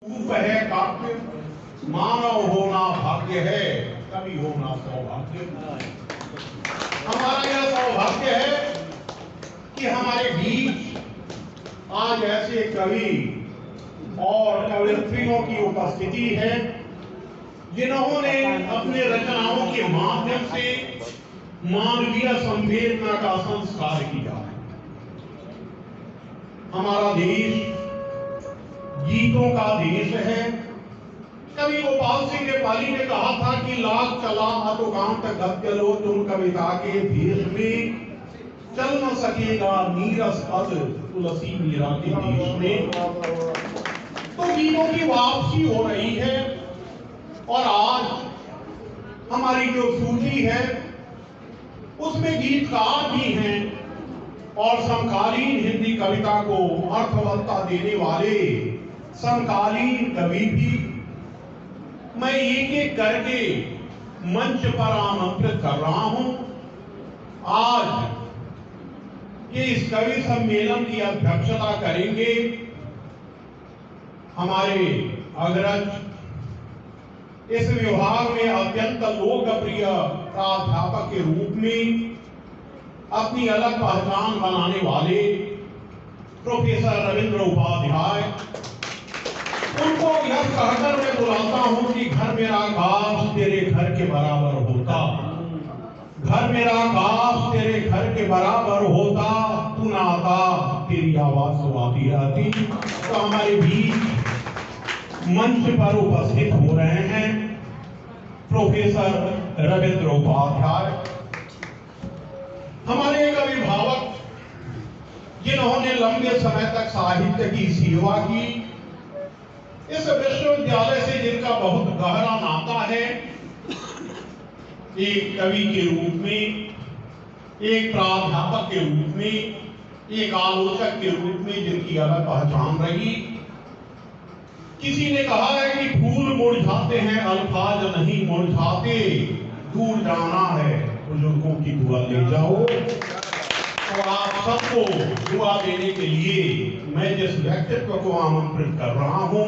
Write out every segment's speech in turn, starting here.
है काव्य, मानव होना भाग्य है, कवि होना सौभाग्य। हमारा यह सौभाग्य है कि हमारे बीच आज ऐसे कवि और कवयित्रियों की उपस्थिति है जिन्होंने अपने रचनाओं के माध्यम से मानवीय संवेदना का संस्कार किया है। हमारा देश गीतों का देश है। कवि गोपाल सिंह नेपाली ने कहा था कि लाख चला अतोकांत गत चलो, तुम कविता के देश में चल न सकेगा नीरस पद तुलसी मीरा के देश में। तो गीतों की वापसी हो रही है और आज हमारी जो सूची है उसमें गीतकार भी हैं और समकालीन हिंदी कविता को अर्थवत्ता देने वाले समकालीन कवि भी। मैं एक एक करके मंच पर आमंत्रित कर रहा हूं। आज ये इस कवि सम्मेलन की अध्यक्षता करेंगे हमारे अग्रज, इस विभाग में अत्यंत लोकप्रिय प्राध्यापक के रूप में अपनी अलग पहचान बनाने वाले प्रोफेसर रविंद्र उपाध्याय। उनको यह कहकर मैं बुलाता हूं कि घर मेरा काश तेरे घर के बराबर होता, घर मेरा काश तेरे घर के बराबर होता, तू ना आता तेरी आवाज सुनाती रहती। तो हमारे बीच मंच पर उपस्थित हो रहे हैं प्रोफेसर रविंद्र उपाध्याय, हमारे एक अभिभावक जिन्होंने लंबे समय तक साहित्य की सेवा की। इस विश्वविद्यालय से जिनका बहुत गहरा नाता है, एक कवि के रूप में, एक प्राध्यापक के रूप में, एक आलोचक के रूप में जिनकी अलग पहचान रही। किसी ने कहा है कि फूल मुरझाते हैं, अल्फाज नहीं मुरझाते, दूर जाना है बुजुर्गों की दुआ ले जाओ। और आप सबको दुआ देने के लिए मैं जिस व्यक्तित्व को आमंत्रित कर रहा हूं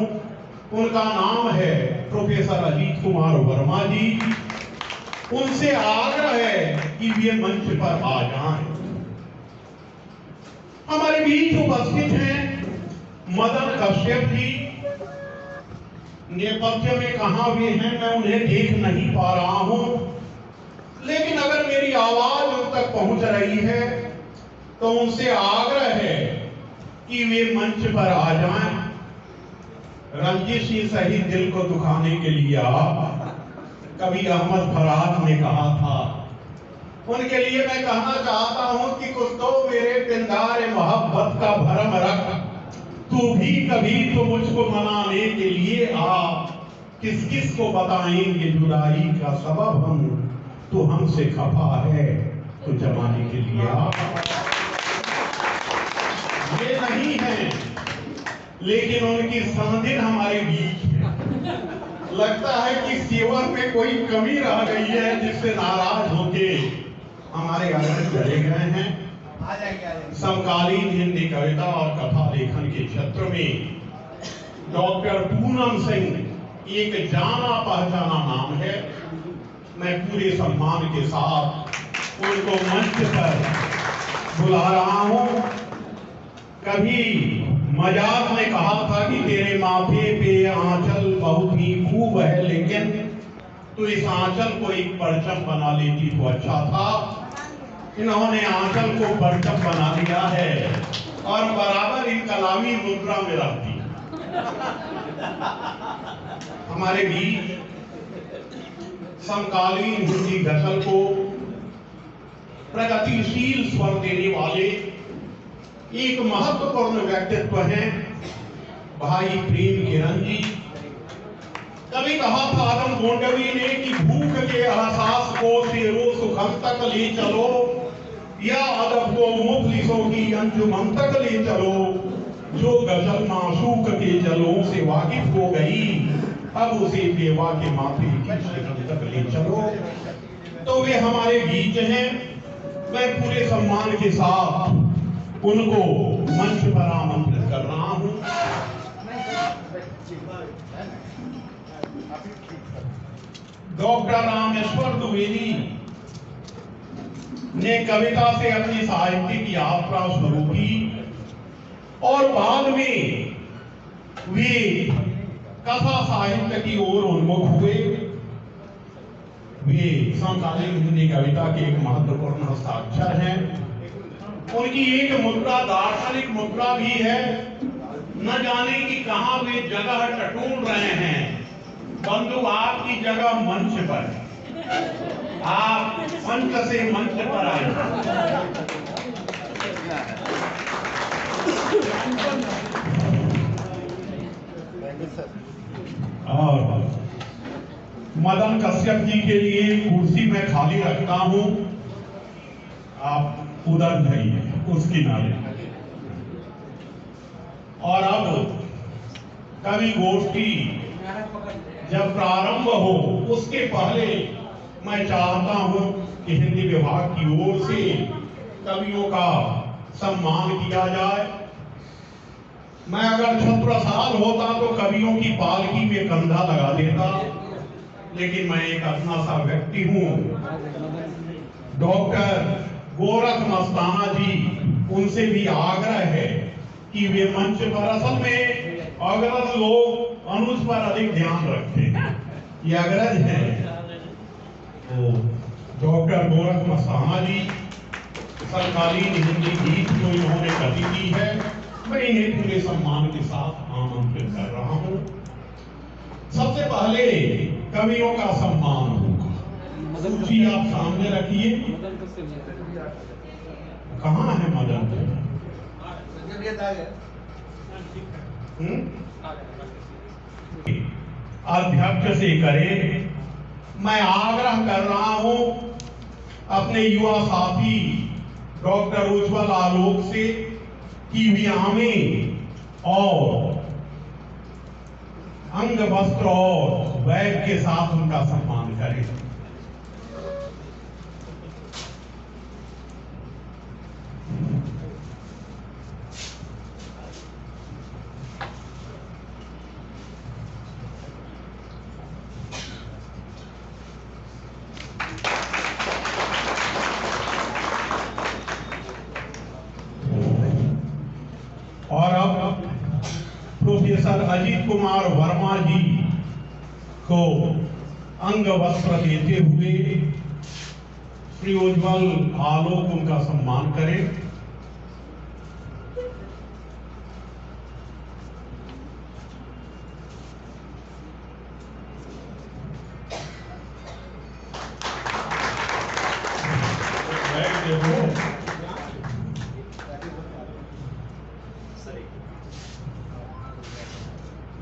उनका नाम है प्रोफेसर अजीत कुमार वर्मा जी। उनसे आग्रह है कि वे मंच पर आ जाएं। हमारे बीच उपस्थित हैं मदन कश्यप जी। नेपथ्य में कहां वे हैं मैं उन्हें देख नहीं पा रहा हूं, लेकिन अगर मेरी आवाज उन तक पहुंच रही है तो उनसे आग्रह है कि वे मंच पर आ जाएं। रंजिश ही सही दिल को दुखाने के लिए कवि अहमद फराज ने कहा था। उनके लिए मैं कहना चाहता हूं कि कुछ तो मेरे पिंदारे मोहब्बत का भरम रख, तू भी कभी तो मुझको मनाने के लिए आ। किस किस को बताएंगे जुदाई का सबब हम, तू हमसे खफा है तो जमाने के लिए आ। ये नहीं है लेकिन उनकी सांदिन हमारे बीच है। लगता है कि सेवा में कोई कमी रह गई है जिससे नाराज होके हमारे आगे चले गए हैं। समकालीन हिंदी कविता और कथा लेखन के क्षेत्र में डॉक्टर पूनम सिंह एक जाना पहचाना नाम है। मैं पूरे सम्मान के साथ उनको मंच पर बुला रहा हूं। कभी मजाक में कहा था कि तेरे माथे पे आंचल बहुत ही खूब है, लेकिन तू इस आंचल को एक परचम बना लेती तो अच्छा था। इन्होंने आंचल को परचम बना लिया है और बराबर इनकलामी मुद्रा में रहती। हमारे बीच समकालीन हिंदी गजल को प्रगतिशील स्वर देने वाले एक महत्वपूर्ण व्यक्तित्व हैं भाई प्रेम किरण जी। कभी कहा था आदम गोंडवी ने कि भूख के एहसास को शेरो सुखम तक ले चलो, या अदब को मुफलिसों की अंजुमन तक ले चलो। जो गजल माशूक के जलों से वाकिफ हो गई, अब उसे बेवा के माथे की शिकन तक ले चलो। तो वे हमारे बीच हैं। मैं पूरे सम्मान के साथ उनको मंच पर आमंत्रित कर रहा हूं। डॉक्टर रामेश्वर द्विवेदी ने कविता से अपनी साहित्यिक यात्रा शुरू की और बाद में वे कथा साहित्य की ओर उन्मुख हुए। वे समकालीन हिंदी कविता के एक महत्वपूर्ण हस्ताक्षर हैं। उनकी एक मुद्रा दार्शनिक मुद्रा भी है। न जाने कि कहां वे जगह टटोल रहे हैं। बंधु, आपकी जगह मंच पर है। आप मंच से मंच पर आए। और मदन कश्यप जी के लिए कुर्सी मैं खाली रखता हूं, आप उधर जाइए उस किनारे। और अब कवि गोष्ठी जब प्रारंभ हो उसके पहले मैं चाहता हूं कि हिंदी विभाग की ओर से कवियों का सम्मान किया जाए। मैं अगर छत्रसाल होता तो कवियों की पालकी में कंधा लगा देता, लेकिन मैं एक अपना सा व्यक्ति हूं। डॉक्टर गोरख मस्ताना जी, उनसे भी आग्रह है कि वे मंच पर, असल में अग्रज लोग अनुज पर अधिक ध्यान रखते हैं, ये अग्रज है। तो डॉक्टर गोरख मस्ताना जी समकालीन हिंदी गीत जो इन्होंने कवि की है, मैं इन्हें पूरे सम्मान के साथ आमंत्रित कर रहा हूं। सबसे पहले कवियों का सम्मान होगा। सूची आप सामने रखिए। कहाँ है मदन? अध्यक्ष से करें। मैं आग्रह कर रहा हूं अपने युवा साथी डॉक्टर उज्ज्वल आलोक से कि वे आवें और अंग वस्त्र और बैग के साथ उनका सम्मान करें। और अब प्रोफेसर अजीत कुमार वर्मा जी को अंग वस्त्र देते हुए श्री उज्ज्वल आलोक उनका सम्मान करें।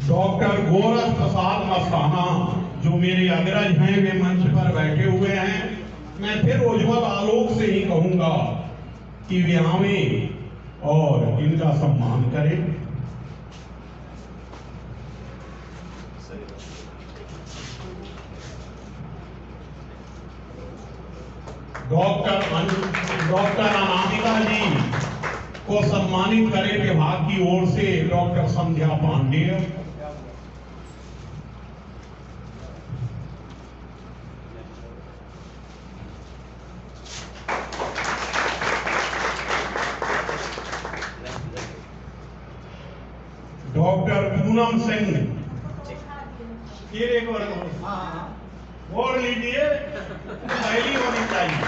डॉक्टर गोरख प्रसाद मस्ताना जो मेरे अग्रज हैं, वे मंच पर बैठे हुए हैं। मैं फिर उज्ज्वल आलोक से ही कहूंगा कि वे आवें और इनका सम्मान करें। डॉक्टर अनामिका जी को सम्मानित करें विभाग की ओर से डॉक्टर संध्या पांडेय। डॉक्टर पूनम सिंह, फिर एक और लीजिए, पहली होनी चाहिए।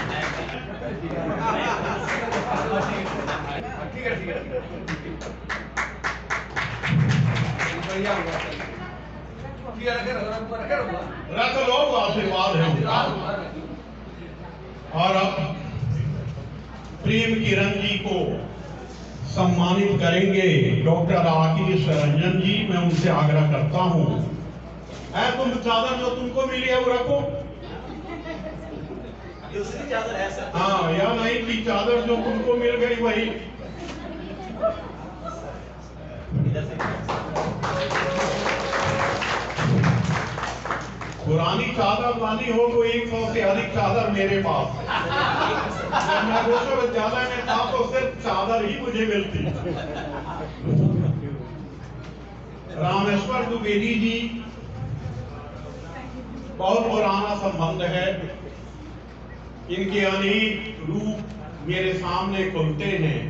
रख लो, आशीर्वाद है उनका। और अब प्रेम किरण जी को सम्मानित करेंगे डॉक्टर राकेश रंजन जी। मैं उनसे आग्रह करता हूं, तुम चादर जो तुमको मिली है वो रखो। दूसरी चादर है सर। हाँ, या नहीं की चादर जो तुमको मिल गई वही। पुरानी चादर वाली हो तो 100 से अधिक चादर मेरे पास है। जब मैं विश्वविद्यालय में था तो सिर्फ चादर ही मुझे मिलती। रामेश्वर द्विवेदी जी, बहुत पुराना संबंध है। इनके अनेक रूप मेरे सामने खुलते हैं।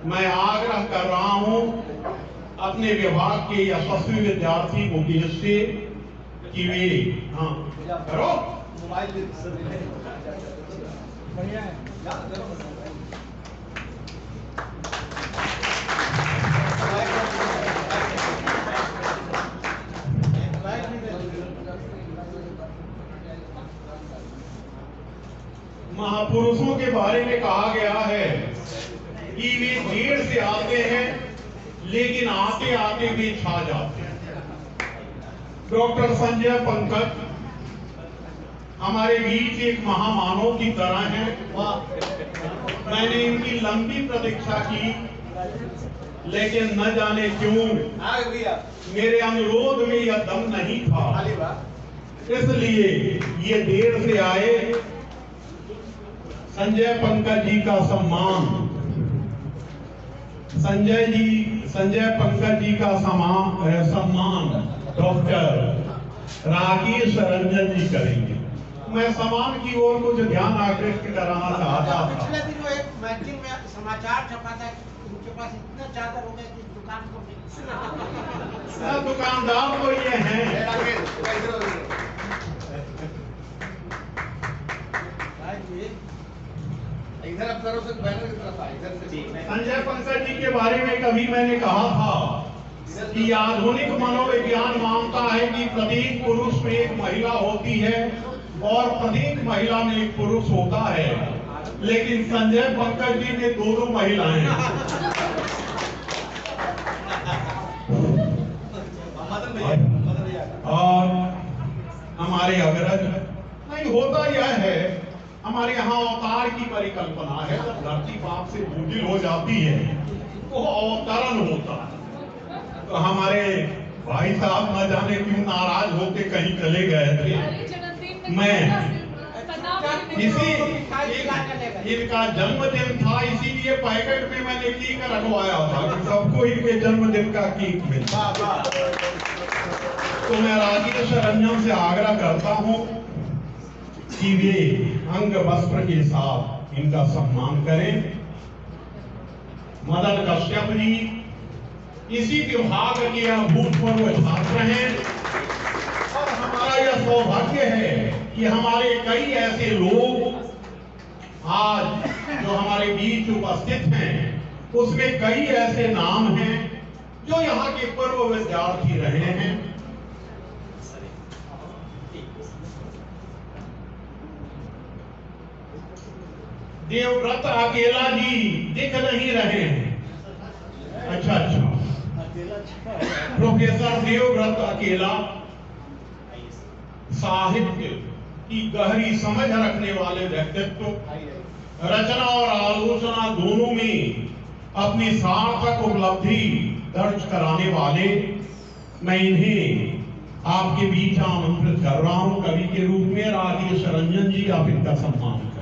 मैं आग्रह कर रहा हूं अपने विभाग के यशस्वी विद्यार्थी मुकेश से कि वे करो बढ़िया है। महापुरुषों के बारे में कहा गया है कि वे देर से आते हैं लेकिन आते आते वे छा जाते हैं। डॉक्टर संजय पंकज हमारे बीच एक महामानव की तरह हैं। मैंने इनकी लंबी प्रतीक्षा की, लेकिन न जाने क्यों मेरे अनुरोध में यह दम नहीं था, इसलिए ये देर से आए। संजय पंकज जी का सम्मान, संजय पंकज जी का सम्मान डॉक्टर राकेश रंजन जी करेंगे। मैं सम्मान की ओर कुछ ध्यान आकृष्ट कराना चाहता था। पिछले दिन वो एक मैगजीन में समाचार छपा था, उनके पास इतना चादर हो गया कि दुकान को दुकानदार तो ये हैं। इधर अब करो सर, बैनर की तरफ इधर से। संजय पंकज जी के बारे में कभी मैंने कहा था कि आधुनिक मनोविज्ञान मानता है कि प्रत्येक पुरुष में एक महिला होती है और प्रत्येक महिला में एक पुरुष होता है, लेकिन संजय पंकज जी में दोनों महिलाएं हैं। और हमारे अग्रज नहीं होता यह है, हमारे यहाँ अवतार की परिकल्पना है। जब धरती बाप से बूढ़ी हो जाती है तो अवतरण होता है। तो हमारे भाई साहब न जाने क्यों नाराज होके कहीं चले गए थे। मैं इनका जन्मदिन था, इसीलिए पैकेट में मैंने केक रखवाया था कि सबको इनके जन्मदिन का केक मिला। तो मैं राकेश रंजन से आग्रह करता हूं कि वे अंग वस्त्र के साथ इनका सम्मान करें। मदन कश्यप जी इसी विभाग के अभूतपूर्व छात्र हैं और हमारा यह सौभाग्य है कि हमारे कई ऐसे लोग आज जो हमारे बीच उपस्थित हैं, उसमें कई ऐसे नाम हैं जो यहाँ के पूर्व विद्यार्थी रहे हैं। देवव्रत अकेला जी दिख नहीं रहे हैं। अच्छा, प्रोफेसर देवव्रत अकेला साहित्य की गहरी समझ रखने वाले व्यक्तित्व, रचना और आलोचना दोनों में अपनी सार्थक उपलब्धि दर्ज कराने वाले, मैं इन्हें आपके बीच आमंत्रित कर रहा हूं कवि के रूप में। राकेश रंजन जी, आप इनका सम्मान करें।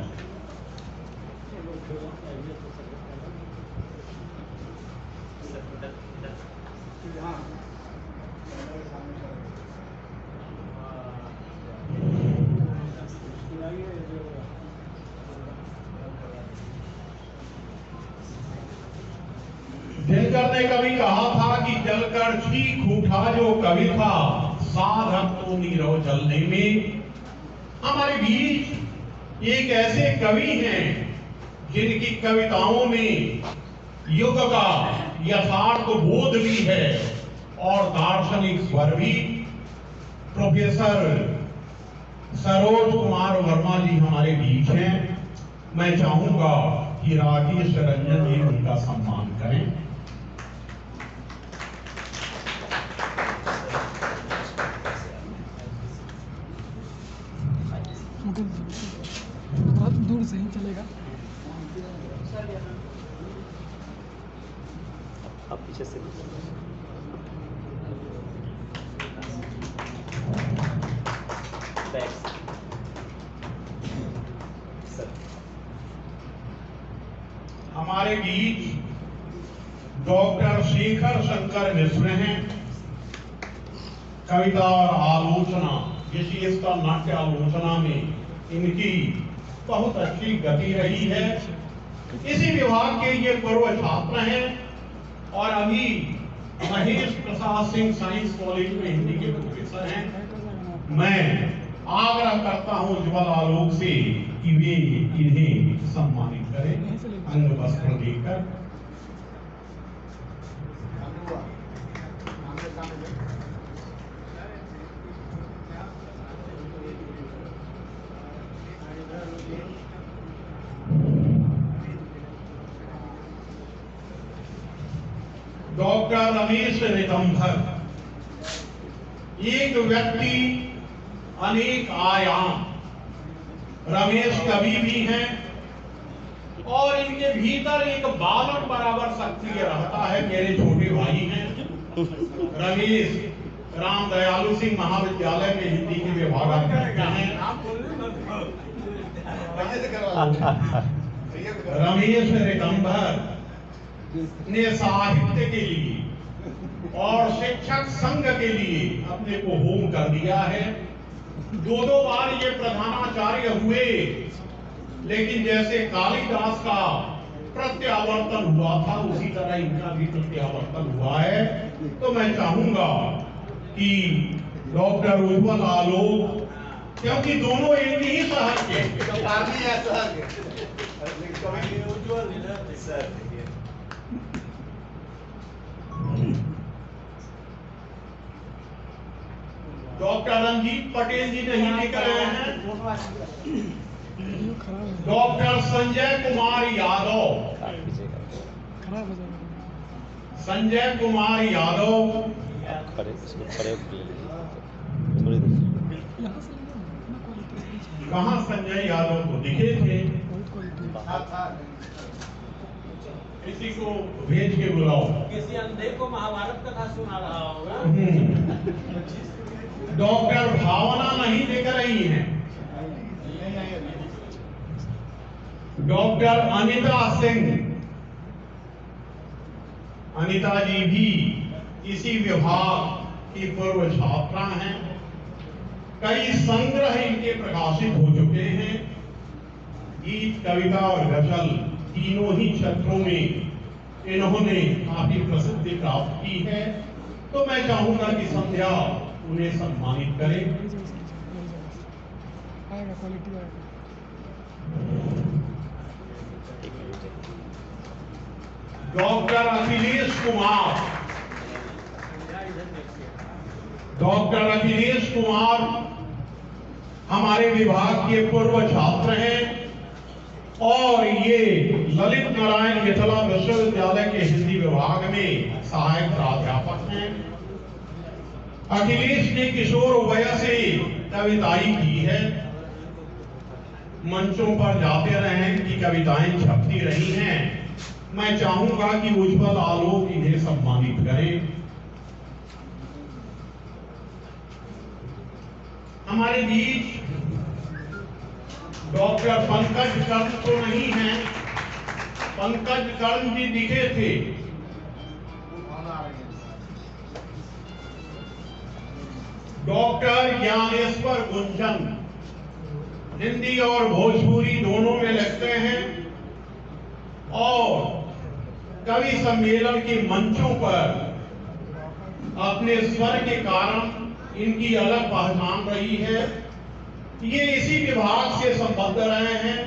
दिनकर ने कभी कहा था कि जलकर चीख उठा जो कवि था, साधक तो नीरव जलने में। हमारे बीच एक ऐसे कवि हैं जिनकी कविताओं में युग का यथार्थ बोध भी है और दार्शनिक स्वर भी। प्रोफेसर सरोज कुमार वर्मा जी हमारे बीच हैं। मैं चाहूंगा कि राकेश रंजन जी उनका सम्मान करें। बहुत दूर से ही चलेगा। आप पीछे से हमारे बीच डॉक्टर शेखर शंकर मिश्र हैं। कविता और आलोचना, विशेषतः नाट्य आलोचना में इनकी बहुत अच्छी गति रही है। इसी विभाग के ये पूर्व छात्र हैं और अभी महेश प्रसाद सिंह साइंस कॉलेज में हिंदी के प्रोफेसर हैं। मैं आग्रह करता हूं उज्ज्वल आलोक से कि वे इन्हें सम्मानित करें अंग वस्त्र देकर। डॉक्टर रमेश नितंभर, एक व्यक्ति अनेक आयाम। रमेश कवि भी हैं और इनके भीतर एक बालक बराबर सक्रिय रहता है। मेरे छोटे भाई हैं रमेश, राम दयालु सिंह महाविद्यालय में हिंदी के विभागाध्यक्ष हैं। रमेश नितंभर ने साहित्य के लिए और शिक्षक संघ के लिए अपने को होम कर दिया है। दो बार ये प्रधानाचार्य हुए, लेकिन जैसे कालिदास का प्रत्यावर्तन हुआ था उसी तरह इनका भी प्रत्यावर्तन हुआ है। तो मैं चाहूंगा कि डॉक्टर उज्ज्वल आलोक, क्योंकि दोनों एक ही शहर के, डॉक्टर रंजीत पटेल जी नहीं लिख रहे हैं। डॉक्टर संजय कुमार यादव, संजय कुमार यादव, कहाँ संजय यादव को दिखे थे? किसी को भेज के बुलाओ। किसी अंधे को महाभारत कथा सुना रहा होगा। डॉक्टर भावना नहीं लिख रही हैं। डॉक्टर अनिता सिंह, अनिता जी भी इसी विभाग की पूर्व छात्रा हैं। कई संग्रह इनके प्रकाशित हो चुके हैं। गीत, कविता और गजल तीनों ही क्षेत्रों में इन्होंने काफी प्रसिद्धि प्राप्त की है। तो मैं चाहूंगा कि संध्या उन्हें सम्मानित करें। डॉक्टर अखिलेश कुमार, डॉक्टर अखिलेश कुमार हमारे विभाग के पूर्व छात्र हैं और ये ललित नारायण मिथिला विश्वविद्यालय के हिंदी विभाग में सहायक प्राध्यापक हैं। अखिलेश ने किशोर वय से कविताएं की है। मंचों पर जाते रहे, इनकी कविताएं छपती रही हैं। मैं चाहूंगा कि उज्ज्वल आलोक इन्हें सम्मानित करें। हमारे बीच डॉक्टर पंकज कर्ण तो नहीं है। पंकज कर्ण जी दिखे थे। डॉक्टर ज्ञानेश्वर गुंजन हिंदी और भोजपुरी दोनों में लिखते हैं और कवि सम्मेलन के मंचों पर अपने स्वर के कारण इनकी अलग पहचान रही है। ये इसी विभाग से संबद्ध रहे हैं।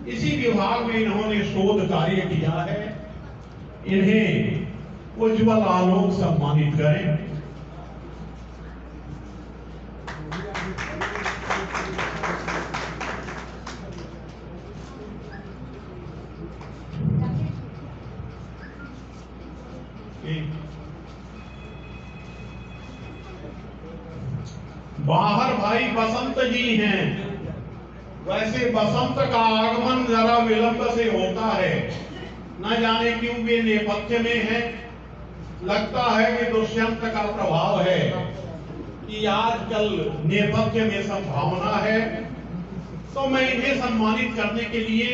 इसी विभाग में इन्होंने शोध कार्य किया है। इन्हें उज्ज्वल आलोक सम्मानित करें। बाहर भाई बसंत जी हैं। वैसे बसंत का आगमन जरा विलंब से होता है, न जाने क्यों वे नेपथ्य में है। लगता है कि दुष्यंत का प्रभाव है कि आजकल नेपथ्य में संभावना है। तो मैं इन्हें सम्मानित करने के लिए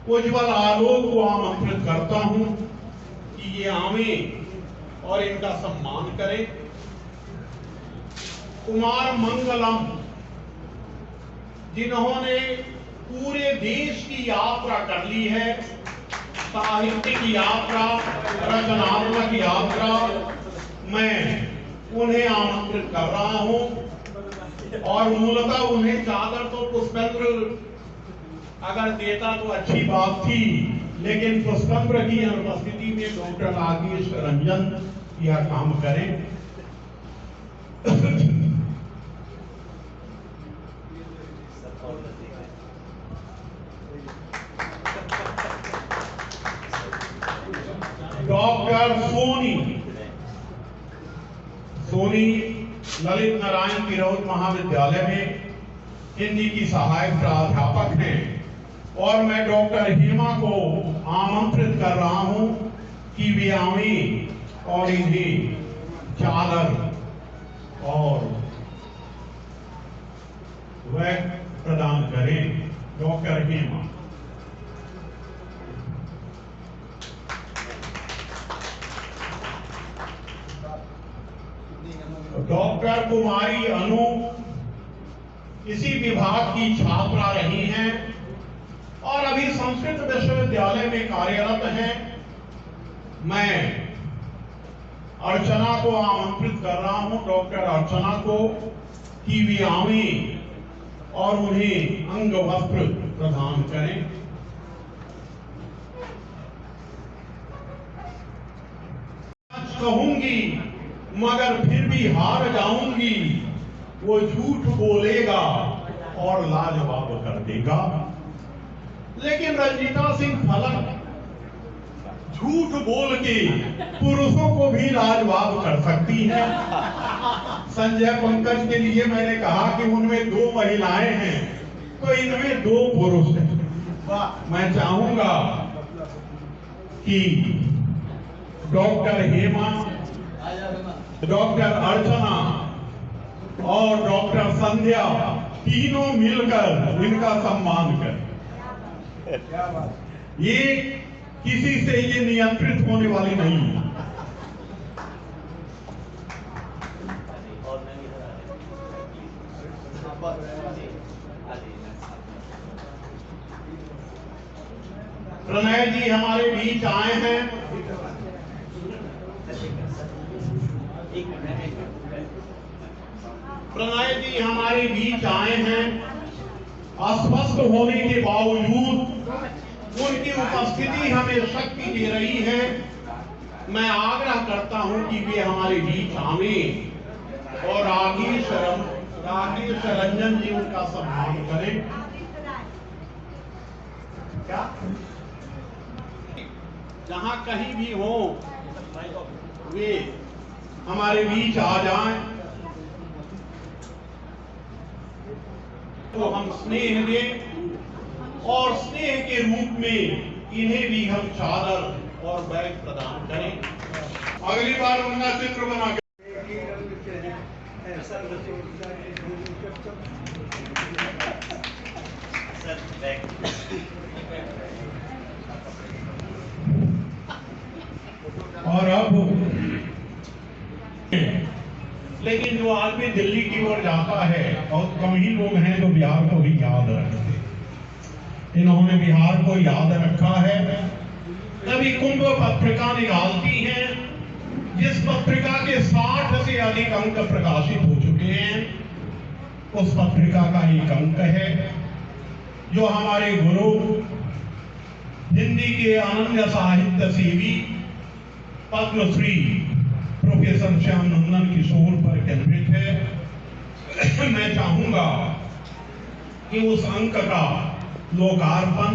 उज्ज्वल आलोक को आमंत्रित करता हूं कि कि ये आवे और इनका सम्मान करें। कुमार मंगलम, जिन्होंने पूरे देश की यात्रा कर ली है, साहित्यिक यात्रा, रचनात्मक यात्रा, मैं उन्हें आमंत्रित कर रहा हूं। और मूलतः उन्हें चादर तो पुष्पेंद्र अगर देता तो अच्छी बात थी, लेकिन पुष्पेंद्र की अनुपस्थिति में डॉक्टर राकेश रंजन यह काम करें। डॉक्टर सोनी ललित नारायण गिरौत महाविद्यालय में हिंदी की सहायक प्राध्यापक हैं, और मैं डॉक्टर हेमा को आमंत्रित कर रहा हूं कि वे आवें और इन्हें चादर और वह प्रदान करें। डॉक्टर हेमा। डॉक्टर कुमारी अनु इसी विभाग की छात्रा रही हैं और अभी संस्कृत विश्वविद्यालय में कार्यरत हैं। मैं अर्चना को आमंत्रित कर रहा हूं, डॉक्टर अर्चना को, कि वे आवें और उन्हें अंग वस्त्र प्रदान करें। कहूंगी मगर फिर भी हार जाऊंगी, वो झूठ बोलेगा और लाजवाब कर देगा। लेकिन रंजीता सिंह फलक झूठ बोल के पुरुषों को भी लाजवाब कर सकती है। संजय पंकज के लिए मैंने कहा कि उनमें 2 महिलाएं हैं, तो इनमें 2 पुरुष हैं। मैं चाहूंगा कि डॉक्टर हेमा, डॉक्टर अर्चना और डॉक्टर संध्या तीनों मिलकर इनका सम्मान करें। ये किसी से ये नियंत्रित होने वाली नहीं है। प्रणय जी हमारे बीच आए हैं। प्रणय जी हमारे बीच आए हैं। अस्वस्थ होने के बावजूद उनकी उपस्थिति हमें शक्ति दे रही है। मैं आग्रह करता हूं कि वे हमारे बीच आवें और राकेश रंजन जी उनका सम्मान करें। क्या जहां कहीं भी हो वे हमारे बीच आ जाएं, तो हम स्नेह दें और स्नेह के रूप में इन्हें भी हम चादर और बैग प्रदान करें। अगली बार उनका चित्र बना के और अब लेकिन जो आदमी दिल्ली की ओर जाता है, बहुत कम ही लोग हैं जो बिहार को भी याद रखते। इन्होंने बिहार को याद रखा है। तभी कुंभ पत्रिका निकालती है, जिस पत्रिका के 60 से अधिक अंक प्रकाशित हो चुके हैं। उस पत्रिका का एक अंक है जो हमारे गुरु हिंदी के अनन्य साहित्य सेवी पद्मश्री प्रोफेसर श्याम नंदन किशोर पर केंद्रित है। मैं चाहूंगा कि उस अंक का लोकार्पण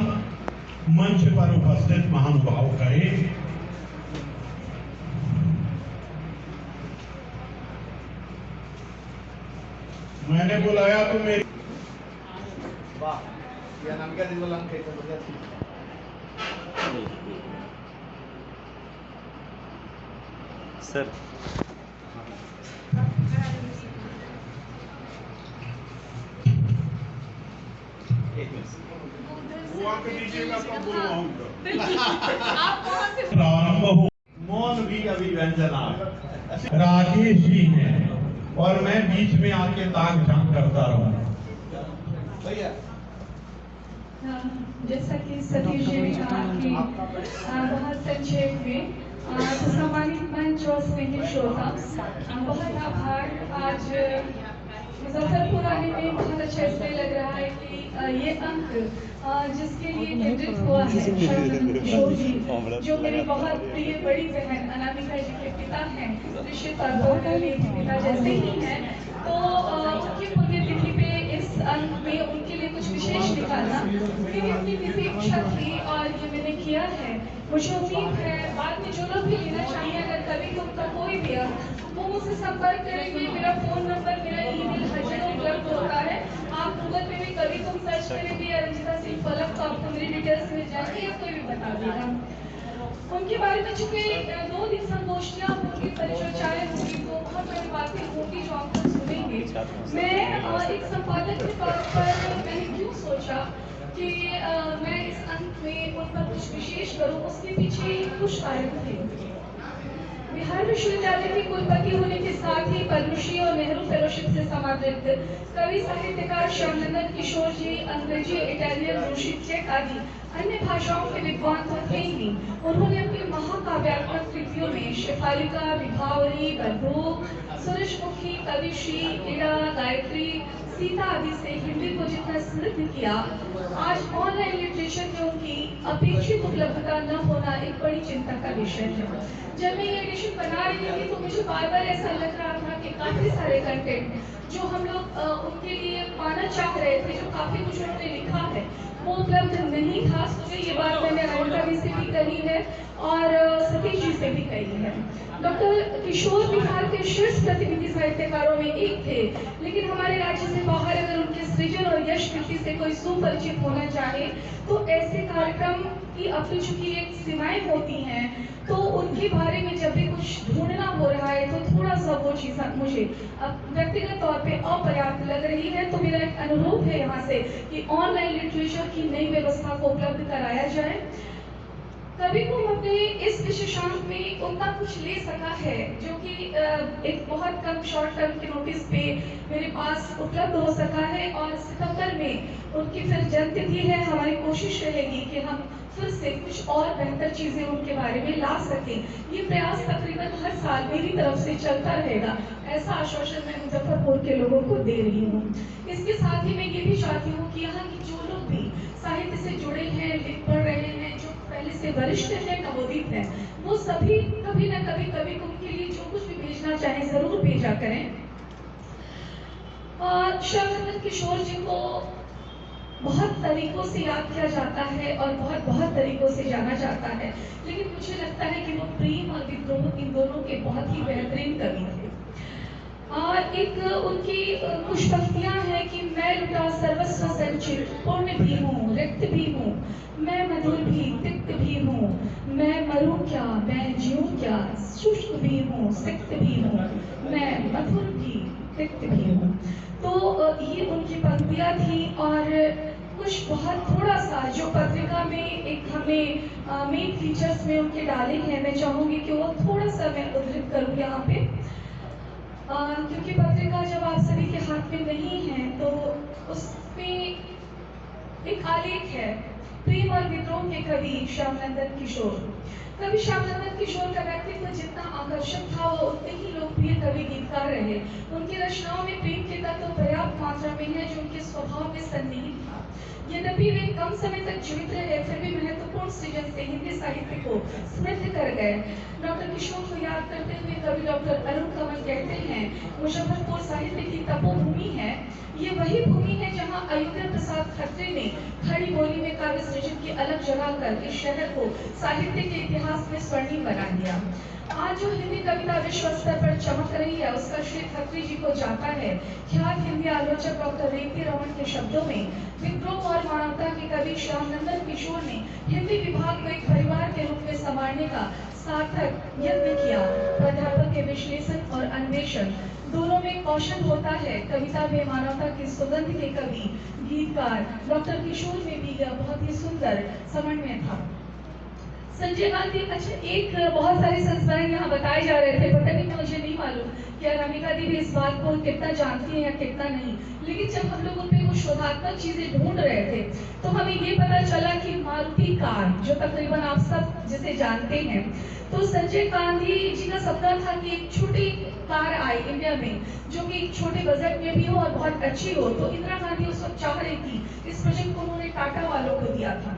मंच पर उपस्थित महानुभाव करें। मैंने बुलाया तो मेरी सर वो आके दीजिएगा तो बुलवाऊंगा। आप कौन से प्रारंभ हो कवि व्यंजना राजेश जी हैं और मैं बीच में आके ताक झांक करता रहूं। भैया जैसा कि सतीश जी ने कहा कि बहुत संक्षेप में तो सम्मानित मंच और स्नेहित श्रोता, बहुत आभार। आज मुजफ्फरपुर आने में बहुत अच्छा इसलिए लग रहा है कि ये अंक जिसके लिए केंद्रित हुआ है शांतनु किशोर जी, जो मेरी बहुत प्रिय बड़ी बहन अनामिका जी के पिता हैं, निश्चित तौर पर मेरे पिता जैसे ही हैं, तो उनकी पुण्यतिथि पे इस अंक में उनके लिए कुछ विशेष निकालना मेरी अपनी निजी इच्छा थी और ये मैंने किया है। मुझे उम्मीद है बाद में जो लोग भी लेना चाहिए, अगर कभी उनका कोई भी वो मुझसे संपर्क करेंगे। मेरा फोन नंबर, मेरा ईमेल हर जगह उपलब्ध होता है। आप गूगल पे भी कभी तुम सर्च करेंगे या रंजिता सिंह फलक तो आपको मेरी डिटेल्स मिल जाएंगी या कोई भी बता देगा। उनके बारे में चूंकि 2 दिन संगोष्ठियां होंगी, परिचर्चाएं होंगी, तो बहुत बड़ी बातें होंगी जो आप लोग सुनेंगे। मैं एक संपादक के तौर पर मैंने क्यों सोचा कि मैं इस अंक में उन पर कुछ विशेष करूं, उसके पीछे कुछ कारण थे। बिहार विश्वविद्यालय के कुलपति होने के साथ ही पद्मश्री और नेहरू फेलोशिप से सम्मानित कवि साहित्यकार श्यामनंदन किशोर जी अंग्रेजी, इटालियन, रूसी, चेक आदि अन्य भाषाओं के विद्वान तो थे ही। उन्होंने अपनी महाकाव्यात्मक कृतियों में शेफालिका, विभावरी, बंदूक, सूरजमुखी, कविश्री, इड़ा, गायत्री, सीता आदि से हिंदी को जितना समृद्ध किया, आज ऑनलाइन लिटरेचर में उनकी अपेक्षित उपलब्धता न होना एक बड़ी चिंता का विषय है। जब मैं ये एडिशन बना रही थी तो मुझे बार बार ऐसा लग रहा था कि काफी सारे कंटेंट जो हम लोग उनके लिए पाना चाह रहे थे, जो काफी कुछ उन्होंने लिखा है, वो उपलब्ध नहीं था। तो ये बात मैंने अनिका जी से भी कही है और सतीश जी से भी कही है। डॉक्टर किशोर बिहार के शीर्ष प्रतिनिधि साहित्यकारों में एक थे, लेकिन हमारे राज्य से बाहर अगर उनके सृजन और यश कृति से कोई सुपरिचित होना चाहे तो ऐसे कार्यक्रम की अपनी चूंकि एक सीमाएं होती हैं, तो उनके बारे में जब भी कुछ ढूंढना हो रहा है तो थोड़ा सा वो चीज मुझे व्यक्तिगत तौर पे अपर्याप्त लग रही है। तो मेरा एक अनुरोध है यहाँ से कि ऑनलाइन लिटरेचर की नई व्यवस्था को उपलब्ध कराया जाए। कभी को अपने इस विशेषांक में उतना कुछ ले सका है जो कि एक बहुत कम शॉर्ट टर्म के नोटिस पे मेरे पास उपलब्ध हो सका है, और सितंबर में उनकी फिर जन्मतिथि है। हमारी कोशिश रहेगी कि हम फिर से कुछ और बेहतर चीजें उनके बारे में ला सकें। ये प्रयास तकरीबन हर साल मेरी तरफ से चलता रहेगा, ऐसा आश्वासन मैं मुजफ्फरपुर के लोगों को दे रही हूँ। इसके साथ ही मैं ये भी चाहती हूँ कि यहाँ के जो लोग भी साहित्य से जुड़े हैं, लिख पढ़ रहे हैं, जो पहले से वरिष्ठ हैं, नवोदित हैं, वो सभी कभी न कभी उनके लिए जो कुछ भी भेजना चाहें जरूर भेजा करें। श्यामनंदन किशोर जी को बहुत तरीकों से याद किया जाता है और बहुत तरीकों से जाना जाता है, लेकिन मुझे लगता है कि वो प्रेम और विद्रोह इन दोनों के बहुत ही बेहतरीन कवि थे। और एक उनकी कुछ पंक्तियां हैं कि मैं लुटा सर्वस्व संचित, पूर्ण भी हूँ, रिक्त भी हूँ, मैं मधुर भी, तिक्त भी हूँ, मैं मरूं क्या, मैं जीऊं क्या, शुष्क भी हूँ, सिक्त भी हूँ, मैं मधुर भी, तिक्त भी हूँ। तो ये उनकी पंक्तियां थी। और कुछ बहुत थोड़ा सा जो पत्रिका में एक हमें मेन फीचर्स में उनके डाले हैं, मैं चाहूंगी कि वो थोड़ा सा मैं उद्धृत करूँ यहाँ पे, क्योंकि पत्रिका जब आप सभी के हाथ में नहीं है तो उसमें एक आलेख है, प्रेम और विद्रोह के कवि श्यामनंदन किशोर। कवि श्यामनंदन किशोर का व्यक्तित्व जितना आकर्षक था, वो उतने ही लोकप्रिय कवि गीतकार रहे। उनकी रचनाओं में प्रेम के तत्व पर्याप्त मात्रा में है, जो उनके स्वभाव में सन्निहित था। यद्यपि वे कम समय तक जीवित रहे, फिर भी महत्वपूर्ण सृजन से हिंदी साहित्य को समृद्ध कर गए। डॉक्टर किशोर को याद करते हुए कवि डॉक्टर अरुण कंवल कहते हैं, मुजफ्फरपुर साहित्य की तपोभूमि है। ये वही भूमि है जहाँ अयोध्या प्रसाद खत्री ने खड़ी बोली में काव्य सृजन की अलग जगह कर इस शहर को साहित्य के इतिहास में स्वर्णिम बना दिया। आज जो हिंदी कविता विश्व स्तर पर चमक रही है, उसका श्री खत्री जी को जाता है। ख्यात हिंदी आलोचक डॉक्टर रेवती रमन के शब्दों में, विद्रोह और मानवता के कवि श्यामनंदन किशोर ने हिंदी विभाग को एक परिवार के रूप में संभालने का सार्थक यत्न किया। प्राध्यापक के विश्लेषण और अन्वेषण दोनों में कौशल होता है। कविता में मानवता की सुगंध के कवि गीतकार डॉक्टर किशोर में भी यह बहुत ही सुंदर समन्वय था। संजय गांधी, अच्छा एक बहुत सारे संस्थाएं यहाँ बताए जा रहे थे, पता नहीं मुझे नहीं मालूम कि अनामिका दी भी इस बात को कितना जानती है या कितना नहीं, लेकिन जब हम लोग उन पे कुछ शोधात्मक चीजें ढूंढ रहे थे तो हमें ये पता चला कि मारुति कार, जो तकरीबन आप सब जिसे जानते हैं, तो संजय गांधी जी का सपना था कि एक छोटी कार आए इंडिया में जो कि छोटे बजट में भी हो और बहुत अच्छी हो, तो इंदिरा गांधी उस वक्त चाह रही थी, इस प्रोजेक्ट को उन्होंने टाटा वालों को दिया था।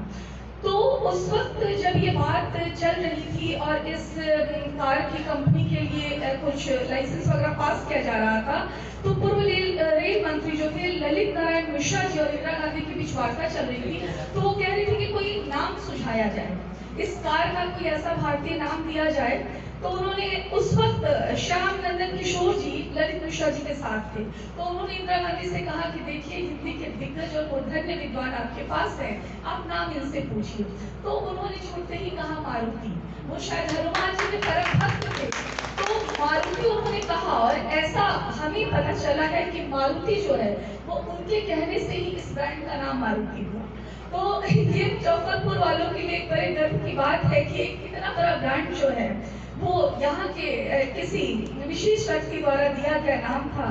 तो उस वक्त जब ये बात चल रही थी और इस कार की कंपनी के लिए कुछ लाइसेंस वगैरह पास किया जा रहा था, तो पूर्व रेल मंत्री जो थे ललित नारायण मिश्रा जी और इंदिरा गांधी के बीच वार्ता चल रही थी, तो वो कह रही थी कि कोई नाम सुझाया जाए, इस कार का कोई ऐसा भारतीय नाम दिया जाए। तो उन्होंने उस वक्त श्याम नंदन किशोर जी ललित मिश्रा जी के साथ थे, तो उन्होंने इंदिरा गांधी से कहा कि देखिए हिंदी के दिग्गज और मूर्धन्य विद्वान आपके पास है, आप नाम इनसे पूछिए। तो उन्होंने छूटते ही कहा मारुति, वो शायद हनुमान जी के परम भक्त थे, तो मारुति उन्होंने कहा, और ऐसा हमें पता चला है कि मारुति जो है वो उनके कहने से ही इस ब्रांड का नाम मारुति हुआ। तो ये मुजफ्फरपुर वालों के लिए एक बड़े गर्व की बात है कि एक इतना बड़ा ब्रांड जो है वो यहाँ के किसी विशेष व्यक्ति द्वारा दिया गया नाम था।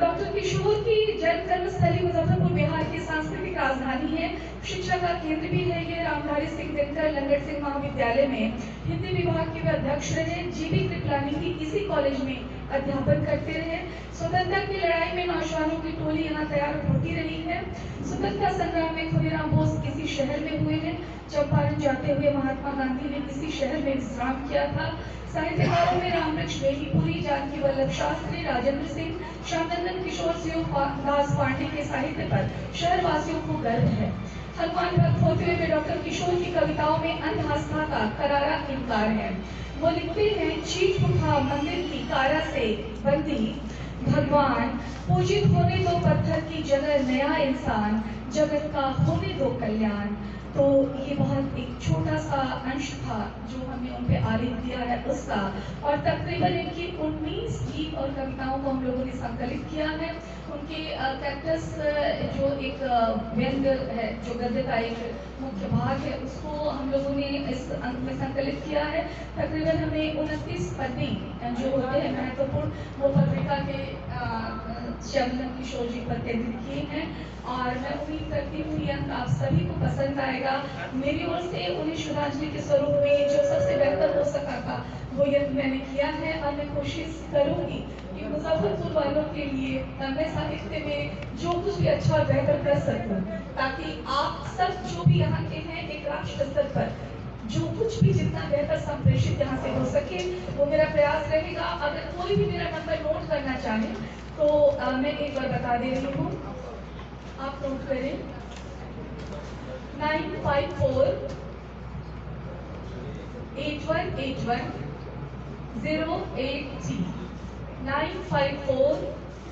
डॉक्टर किशोर की जन्म कर्मस्थली मुजफ्फरपुर बिहार की सांस्कृतिक राजधानी है, शिक्षा का केंद्र भी है ये। रामधारी सिंह दिनकर लंगट सिंह महाविद्यालय में हिंदी विभाग के वे अध्यक्ष रहे। जीबी कृपलानी भी इसी कॉलेज में अध्यापन करते रहे। स्वतंत्रता की लड़ाई में नौजवानों की टोली यहाँ तैयार होती रही है। स्वतंत्रता संग्राम में खुदीराम बोस किसी शहर में हुए हैं। चंपारण जाते हुए महात्मा गांधी ने किसी शहर में विश्राम किया था। साहित्यकारों में रामवृक्ष बेनीपुरी, जानकी वल्लभ शास्त्री, राजेंद्र सिंह, श्यामनंदन किशोर, शिवदास पांडे के साहित्य पर शहरवासियों को गर्व है। हनुमान भक्त होते हुए डॉक्टर किशोर की कविताओं में अंध आस्था का करारा इनकार है। वो लिखते हैं, चीज उठा मंदिर की कारा से बंदी भगवान, पूजित होने दो पत्थर की जगह नया इंसान, जगत का होने दो कल्याण। तो ये बहुत एक छोटा सा अंश था जो हमने उन पे आलेख दिया है उसका, और तकरीबन इनकी 19 गीत और कविताओं को हम लोगों ने संकलित किया है। उनके कैक्टस जो एक व्यंग है, जो गद्य का एक मुख्य भाग है, उसको हम लोगों ने इस अंक में संकलित किया है। तकरीबन हमने 29 पन्ने जो होते हैं महत्वपूर्ण, वो पत्रिका के श्यामनंदन किशोर जी पर केंद्रित किए हैं, और मैं उम्मीद करती हूँ ये अंक आप सभी को पसंद आएगा। मेरी ओर से उन्हें श्रद्धांजलि के स्वरूप में जो सबसे बेहतर हो सका था वो यत्न मैंने किया है, और मैं कोशिश करूंगी कि मुजफ्फरपुर वालों के लिए मैं साहित्य में जो कुछ भी अच्छा और बेहतर कर सकूं, ताकि आप सब जो भी यहाँ के हैं एक राष्ट्र स्तर पर जो कुछ भी जितना बेहतर संप्रेषित यहाँ से हो सके वो मेरा प्रयास रहेगा। अगर कोई भी मेरा नंबर नोट करना चाहे तो मैं एक बार बता दे रही हूँ, आप नोट करें 954 8181 083 954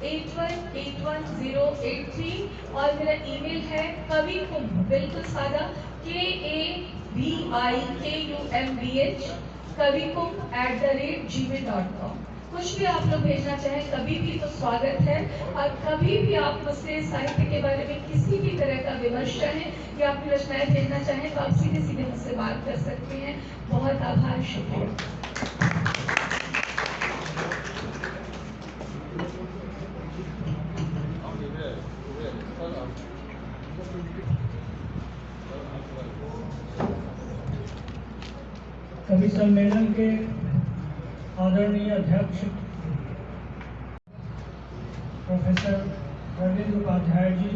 8181 083, और मेरा ईमेल है कविकुंभ, बिल्कुल सादा, KAVIKUMBH kavikumb@gmail.com। कुछ भी आप लोग भेजना चाहें कभी भी तो स्वागत है, और कभी भी आप मुझसे साहित्य के बारे में किसी भी तरह का विमर्श चाहें या अपनी रचनाएं भेजना चाहें तो आप सीधे सीधे मुझसे बात कर सकते हैं। बहुत आभार, शुक्रिया। कवि सम्मेलन के आदरणीय अध्यक्ष प्रोफेसर अरविंद उपाध्याय जी,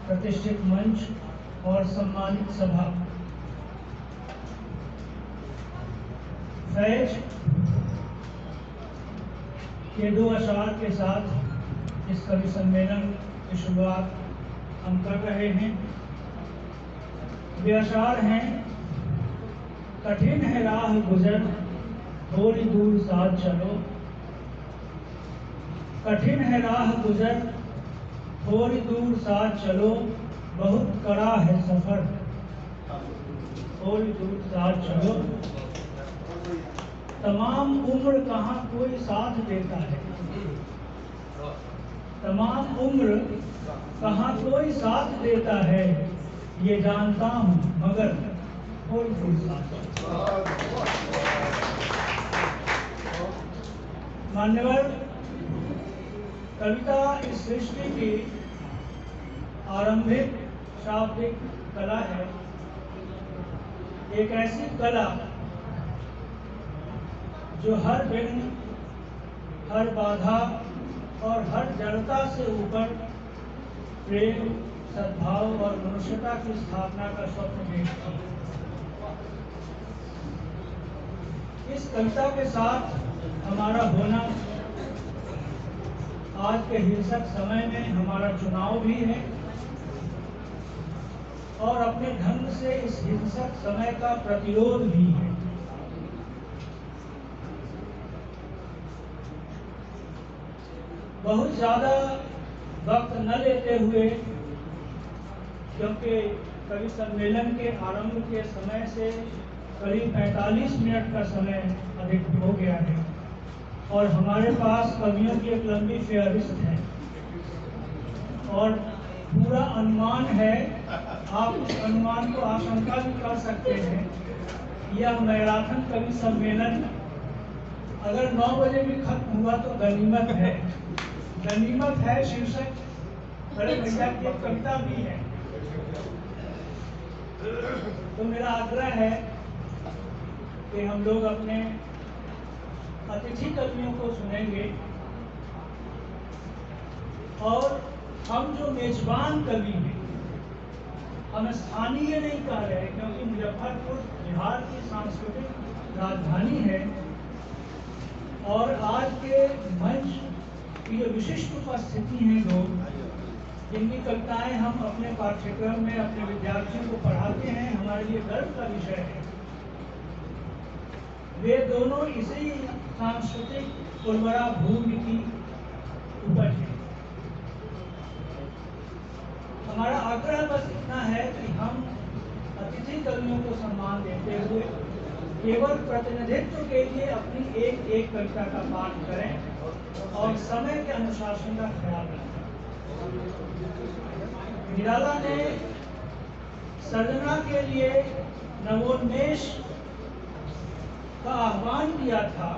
प्रतिष्ठित मंच और सम्मानित सभा, फैज के 2 अशार के साथ इस कवि सम्मेलन की शुरुआत हम कर रहे हैं। वे अशार हैं, कठिन है राह गुजर थोड़ी दूर साथ चलो, कठिन है राह गुजर थोड़ी दूर साथ चलो, बहुत कड़ा है सफर थोड़ी दूर साथ चलो। तमाम उम्र कहाँ कोई साथ देता है, तमाम उम्र कहाँ कोई साथ देता है, ये जानता हूँ मगर कोई साथ। मान्यवर, कविता इस सृष्टि की आरंभिक शाब्दिक कला है। एक ऐसी कला जो हर विघ्न, हर बाधा और हर जड़ता से ऊपर प्रेम, सद्भाव और मनुष्यता की स्थापना का स्वप्न देखती है। इस कविता के साथ हमारा होना आज के हिंसक समय में हमारा चुनाव भी है और अपने ढंग से इस हिंसक समय का प्रतिरोध भी है। बहुत ज्यादा वक्त न लेते हुए, क्योंकि कवि सम्मेलन के आरंभ के समय से करीब 45 मिनट का समय अधिक हो गया है और हमारे पास कवियों की एक लंबी फेहरिस्त है और पूरा अनुमान है। आप उस अनुमान को आशंका भी कर सकते हैं। यह मैराथन कवि सम्मेलन अगर 9 बजे भी खत्म हुआ तो गनीमत है। गनीमत है शीर्षक बड़े भैया की एक कविता भी है। तो मेरा आग्रह है कि हम लोग अपने अतिथि कवियों को सुनेंगे और हम जो मेजबान कवि हैं, हम स्थानीय नहीं कह रहे क्योंकि मुजफ्फरपुर बिहार की सांस्कृतिक राजधानी है और आज के मंच की जो विशिष्ट उपस्थिति हैं लोग जिनकी कविताएं हम अपने पाठ्यक्रम में अपने विद्यार्थियों को पढ़ाते हैं, हमारे लिए गर्व का विषय है। वे दोनों इसी सांस्कृतिक उर्वरा भूमि की उपज है। हमारा आग्रह बस इतना है कि हम अतिथि कवियों को सम्मान देते हुए केवल प्रतिनिधित्व के लिए अपनी एक एक कविता का पाठ करें और समय के अनुशासन का ख्याल रखें। निराला ने सर्जना के लिए नवोन्मेष का आह्वान किया था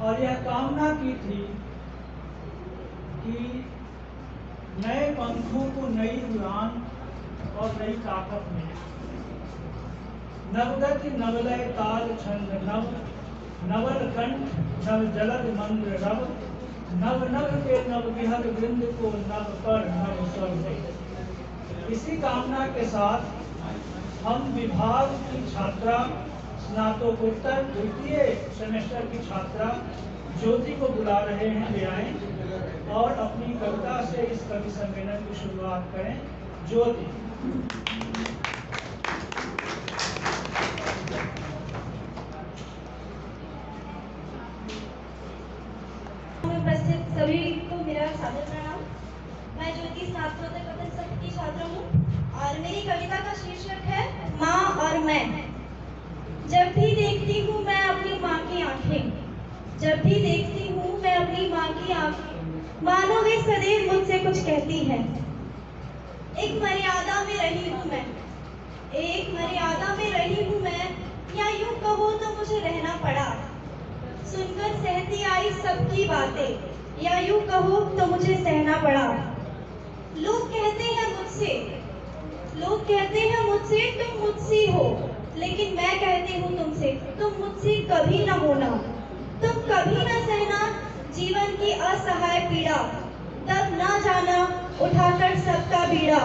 और यह कामना की थी कि नए पंखों को नई उड़ान और नई ताकत मिले। नवगति नवलय ताल छंद नव, नवल कंठ नव जलद मंद्र रव, नव नव के नव विहग वृंद को नव पर नव स्वर दे। इसी कामना के साथ हम विभाग की छात्रा स्नातकोत्तर द्वितीय सेमेस्टर की छात्रा ज्योति को बुला रहे हैं। ले आएं और अपनी कविता से इस कवि सम्मेलन की शुरुआत करें। ज्योति। उपस्थित सभी को मेरा सादर प्रणाम। मैं ज्योति स्नातकोत्तर कथन सत्र की छात्रा हूँ और मेरी कविता का शीर्षक है माँ और मैं। जब भी देखती हूँ मैं अपनी माँ की आंखें, जब भी देखती हूँ मैं अपनी माँ की आंखें, मानो वे सदैव मुझसे कुछ कहती हैं। एक मर्यादा में रही हूँ मैं, एक मर्यादा में रही हूँ मैं, या यूं कहो तो मुझे रहना पड़ा। सुनकर सहती आई सबकी बातें, या यूं कहो तो मुझे सहना पड़ा। लोग कहते हैं मुझसे, लोग कहते हैं मुझसे तुम मुझसी हो, लेकिन मैं कहती हूँ तुमसे तुम मुझसे कभी न होना। तुम कभी न सहना जीवन की असहाय पीड़ा, तब न जाना उठाकर सबका बीड़ा।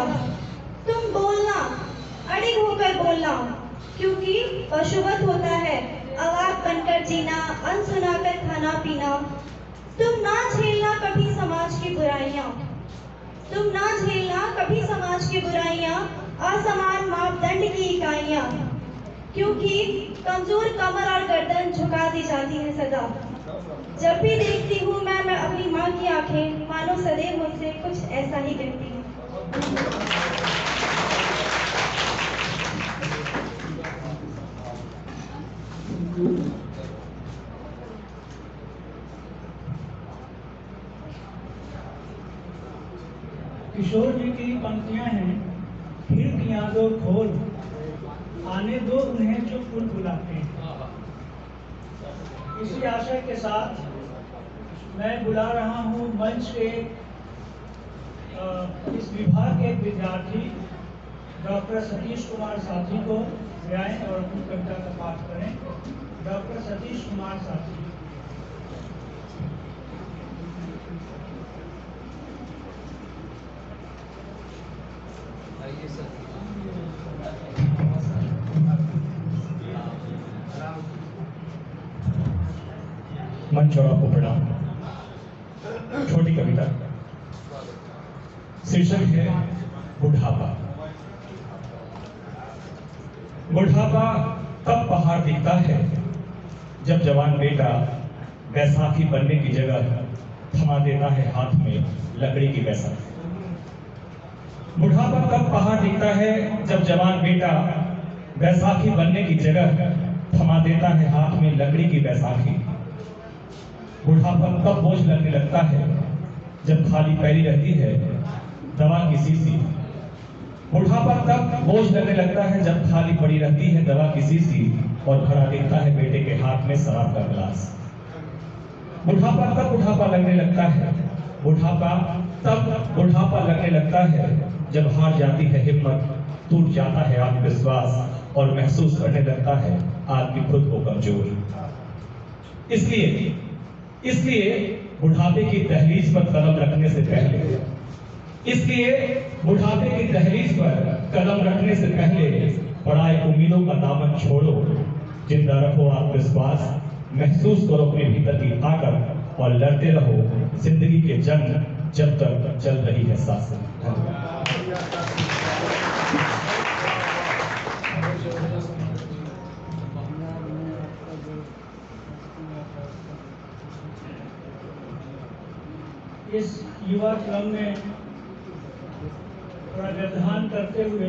तुम बोलना, अड़िग होकर बोलना, क्योंकि पशुवत होता है अवाक बनकर जीना, अनसुनाकर खाना पीना। तुम ना झेलना कभी समाज की बुराइयां, तुम ना झेलना कभी समाज की बुराइयां, असमान मापदंड की इकाइयां, क्योंकि कमजोर कमर और गर्दन झुका दी जाती है सदा। जब भी देखती हूँ मैं अपनी माँ की आंखें, मानो सदैव मुझसे कुछ ऐसा ही कहती हैं। किशोर जी की पंक्तियां हैं, खिड़कियां दो खोल, आने दो उन्हें जो फूल बुलाते हैं। इसी आशय के साथ मैं बुला रहा हूं मंच के इस विभाग के विद्यार्थी डॉक्टर सतीश कुमार साथी को वे आएं और अपनी कविता का पाठ करें। डॉक्टर सतीश कुमार साथी। आइए सर। मंच और आपको प्रणाम। छोटी कविता, शीर्षक है बुढ़ापा। बुढ़ापा तब पहाड़ दिखता है जब जवान बेटा बैसाखी बनने की जगह थमा देता है हाथ में लकड़ी की बैसाखी। बुढ़ापा तब पहाड़ दिखता है जब जवान बेटा बैसाखी बनने की जगह थमा देता है हाथ में लकड़ी की बैसाखी। बुढ़ापा तब बोझ लगने लगता है जब खाली पैरी रहती है दवा की शीशी। बुढ़ापा तब बोझ लगने लगता है जब खाली पड़ी रहती है दवा की शीशी और भरा दिखता है बेटे के हाथ में शराब का गिलास। बुढ़ापा तब बुढ़ापा लगने लगता है, बुढ़ापा तब बुढ़ापा लगने लगता है जब हार जाती है हिम्मत, टूट जाता है आत्मविश्वास और महसूस करने लगता है आदमी खुद को कमजोर। इसलिए बुढ़ापे की दहलीज पर कदम रखने से पहले बुढ़ापे की दहलीज पर कदम रखने से पहले पड़ाए उम्मीदों का दामन छोड़ो, जिंदा रखो आत्मविश्वास, महसूस करो अपने भीतर की ताकत और लड़ते रहो जिंदगी के जंग जब तक चल रही है सांसें। इस युवा क्रम में थोड़ा व्यवधान करते हुए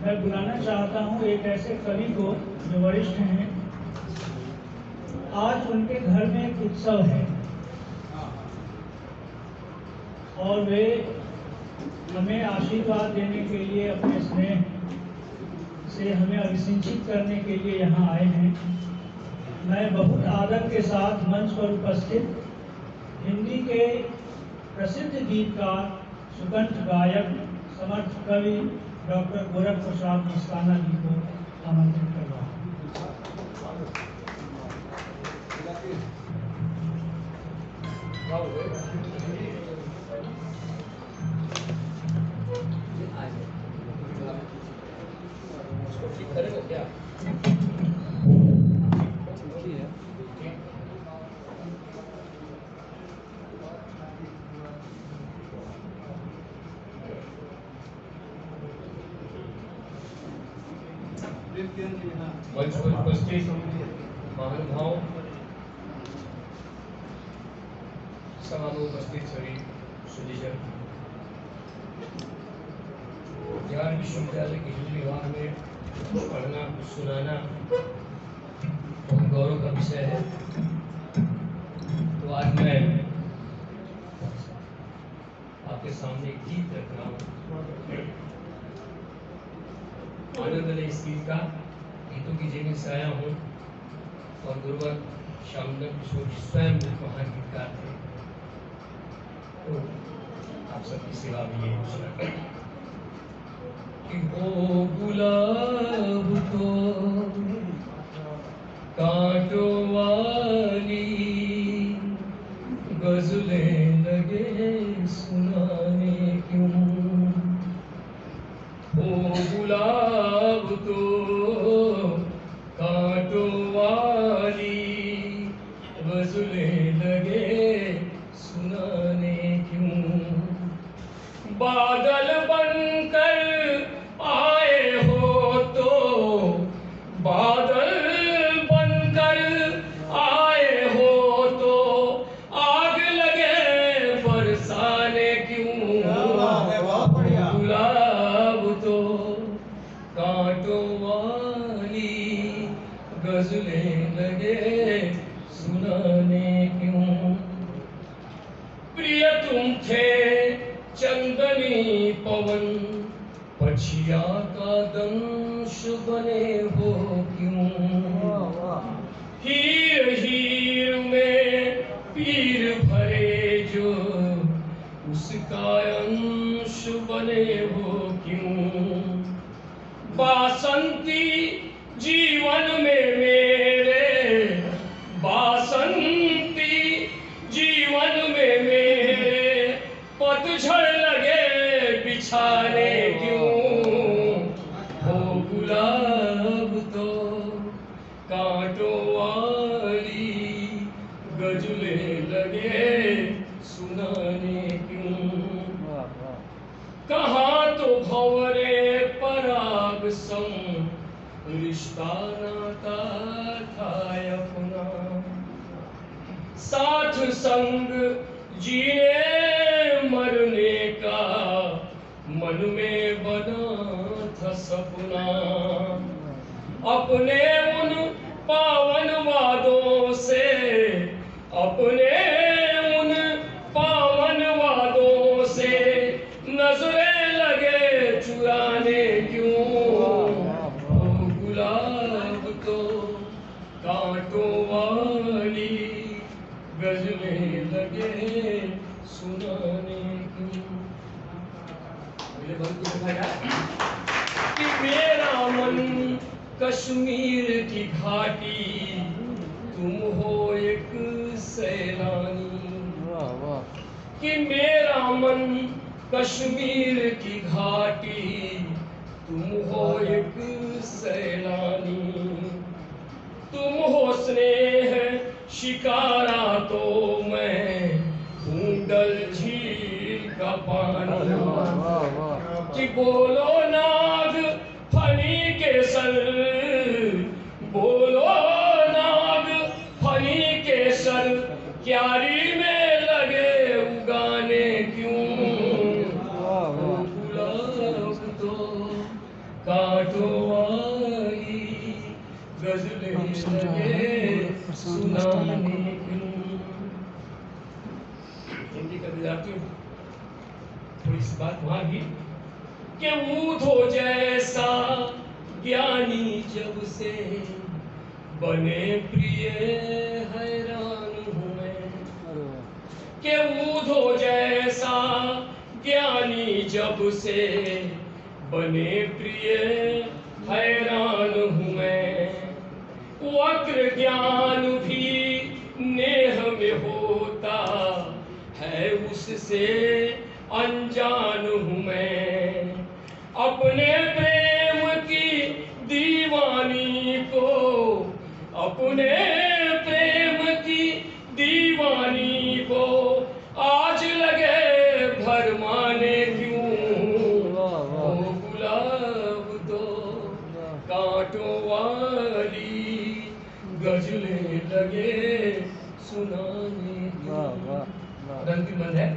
मैं बुलाना चाहता हूं एक ऐसे कवि को जो वरिष्ठ हैं। आज उनके घर में एक उत्सव है और वे हमें आशीर्वाद देने के लिए, अपने स्नेह से हमें अभिसिंचित करने के लिए यहाँ आए हैं। मैं बहुत आदर के साथ मंच पर उपस्थित हिंदी के प्रसिद्ध गीतकार, सुकंठ गायक, समर्थ कवि डॉक्टर गोरख प्रसाद मस्ताना जी को आमंत्रित कर रहा हूँ। करेगा क्या? मंच पर उपस्थित महानुभाव, सभा में उपस्थित सभी सुधीजन, ज्ञान विश्वविद्यालय के हिंदी विभाग में कुछ पढ़ना, कुछ सुनाना बहुत गौरव का विषय है। तो आज मैं आपके सामने एक गीत रख रहा हूँ। आनंद ले इस गीत का, गीतों की जेब से आया हूँ और गुरुवर श्यामनंद किशोर जी स्वयं महान गीतकार थे। तो आप सबकी सेवा में ये घोषणा कि वो गुलाब तो कांटों वाली गजलें लगे सुनाने क्यों, वो गुलाब तो कांटों वाली गजलें लगे सुनाने क्यों, बादल बनकर आए हो तो, बादल बनकर आए हो तो आग लगे बरसाने क्यों, गुलाब तो कांटों वाली गजलें लगे सुनाने क्यों, प्रिय तुम थे चंदन मछिया का दंश बने हो क्यों, हीर हीर में पीर भरे जो उसका अंश बने हो क्यों। बासंती जीवन में मेरे, बासंती जीवन में मेरे पतझड़ लगे बिछाने क्यों। हो गुलाब तो कांटों वाली गजलें लगे सुनाने क्यों। कहाँ तो भंवरे पराग संग रिश्ता नाता था अपना, साथ संग जीने मरने का मन में बना था सपना। अपने उन पावन वादों से, अपने उन पावन वादों से नजरें लगे चुराने क्यों। ओ गुलाब तो कांटों वाली गजलें लगे सुनाने क्यों। अगले भक्त को देखा जाए कि मेरा मन कश्मीर की घाटी, तुम हो एक सैलानी। कि मेरा मन कश्मीर की घाटी, तुम हो एक सैलानी। तुम हो स्नेह शिकारा तो मैं हूँ डल झील का पानी। कि बोलो नाग फनी के सर, बोलो नाग फनी के सर, क्यारी में लगे उगाने क्यों। गुलाब तो कांटों वाली गजलें लगे सुनाने क्यों। हिंदी का विद्यार्थी थोड़ी सी बात वहां की कि ऊधो जैसा ज्ञानी जब से बने प्रिय हैरान हूँ मैं। कि ऊधो जैसा ज्ञानी जब से बने प्रिय हैरान हूँ मैं। वक्र ज्ञान भी नेह में होता है उससे अनजान हूँ मैं। अपने प्रेम की दीवानी को, अपने प्रेम की दीवानी को आज लगे भरमाने क्यों। ओ गुलाब तो कांटों वाली गजलें लगे सुनाने क्यों। अंतिम बंद है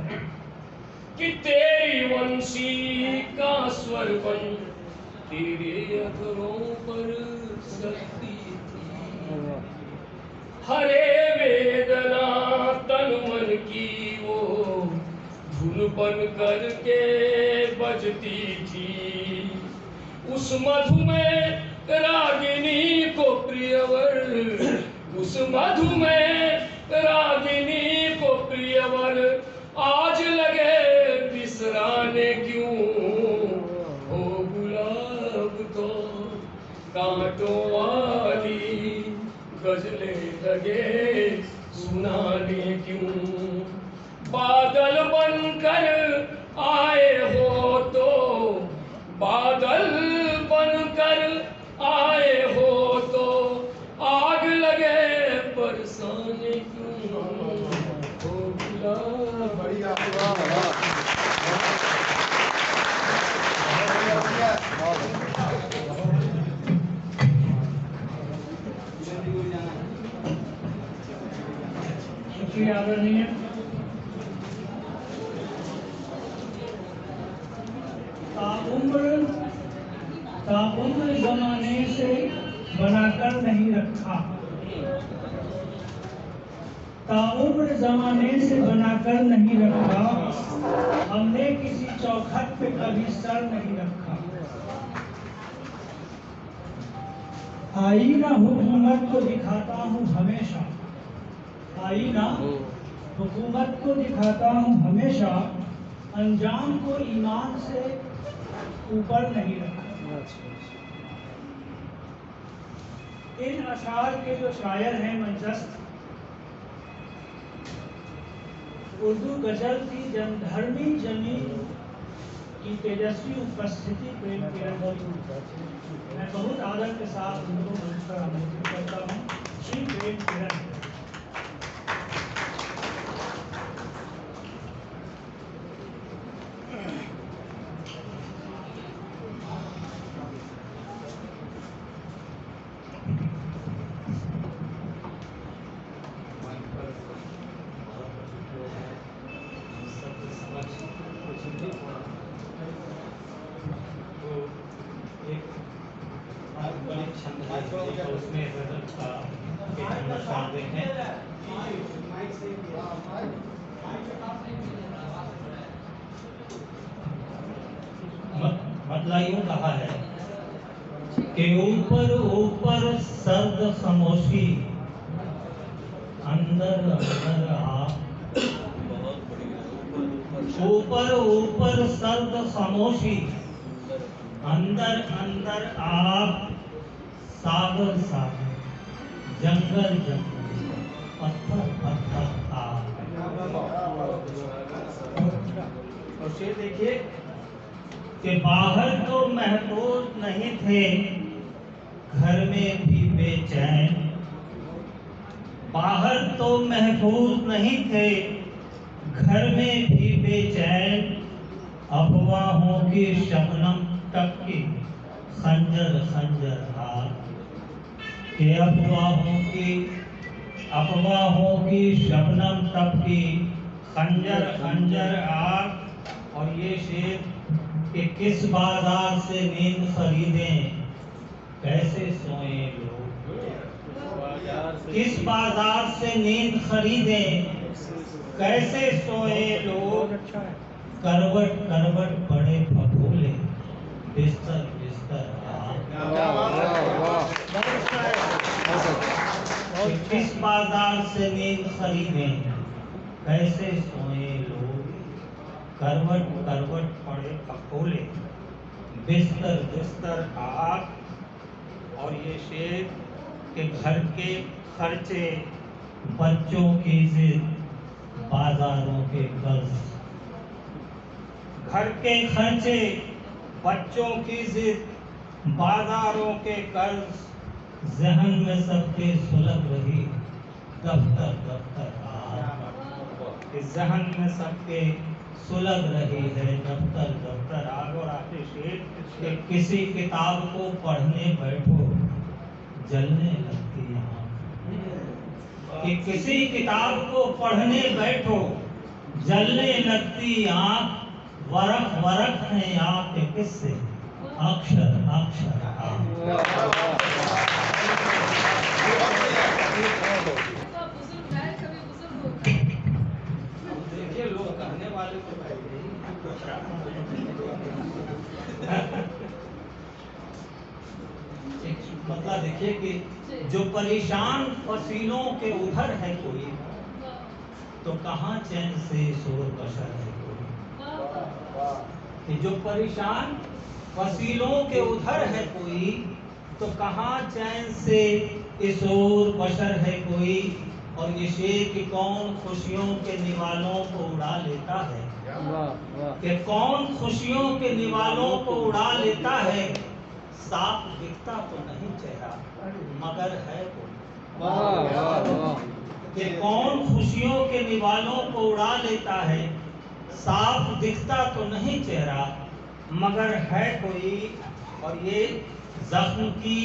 कि तेरी वंशी का स्वर बन तेरे अधरों पर सलती थी। हरे वेदना तन मन की वो धुन बन करके बजती थी। उस मधुमेह रागिनी को प्रियवर, उस मधुमेह रागिनी को प्रियवर आज लगे बिसराने क्यों। हो गुलाब तो कांटों वाली गजलें लगे सुनाने क्यों। बादल बनकर आए हो तो, बादल बनकर आए हो तो आग लगे बरसाने क्यों। हो गुलाब बढ़िया आदरणीय ताउम्र जमाने से बनाकर नहीं रखा, ताउम्र जमाने से बनाकर नहीं रखा, हमने किसी चौखट पे कभी सर नहीं रखा। आईना हुकूमत को दिखाता हूँ हमेशा, आईना हुकूमत को दिखाता हूँ हमेशा, अंजाम को ईमान से ऊपर नहीं रखा। इन अशार के जो शायर हैं मंचस्थ, उर्दू गजल की जनधर्मी जमीन की तेजस्वी उपस्थिति प्रेम किरण की मैं बहुत आदर के साथ उनको मंच पर आमंत्रित करता हूँ। श्री प्रेम किरण। उसमें शामिल हैं। मतलब यूं कहा है कि ऊपर ऊपर सर्द खामोशी, अंदर अंदर आप, ऊपर ऊपर सर्द खामोशी, अंदर अंदर आप, सागर सागर, जंगल जंगल, पत्थर पत्थर आप। और शेर देखिए कि बाहर तो महफूज नहीं थे, घर में भी बेचैन, बाहर तो महफूज नहीं थे, घर में भी बेचैन, अफवाहों की शबनम टपकी, खंजर खंजर हाथ, के अफवाहों की शबनम टपकी, खंजर खंजर आग। और ये शेर कि किस बाजार से नींद खरीदें, कैसे सोएं लोग, किस बाजार से नींद खरीदें, कैसे सोएं लोग, करवट करवट पड़े फफूले, बिस्तर बिस्तर किस बाजार से नींद खरीदें, कैसे सोएं लोग, करवट करवट पड़े फफूले, बिस्तर बिस्तर आग। और ये शेर के घर के खर्चे, बच्चों की जिद, बाजारों के कर्ज, घर के खर्चे, बच्चों की जिद, बाजारों के कर्ज, जहन में सबके सुलग रही दफ्तर दफ्तर आग, जहन में सबके सुलग रही है दफ्तर दफ्तर आग। और आखिरी शेर कि किसी किताब को पढ़ने बैठो जलने लगती आँख, कि किसी किताब को पढ़ने बैठो जलने लगती आँख, वरख वरख हैं आपके किस्से, अक्षर अक्षर देखिए लोग कहने वाले को मतलब देखिए कि जो परेशान फसीलों के उधर है कोई, तो कहाँ चैन से शोर बशर है कोई, कि जो परेशान फसीलों के उधर है कोई, तो कहाँ चैन से शोर बशर है कोई। और ये शेर कि कौन खुशियों के निवालों को उड़ा लेता है, कि कौन खुशियों के निवालों को उड़ा लेता है, साफ दिखता तो नहीं चेहरा मगर है कोई, कि कौन खुशियों के निवालों को उड़ा लेता है, साफ दिखता तो नहीं चेहरा मगर है कोई। और ये जख्म की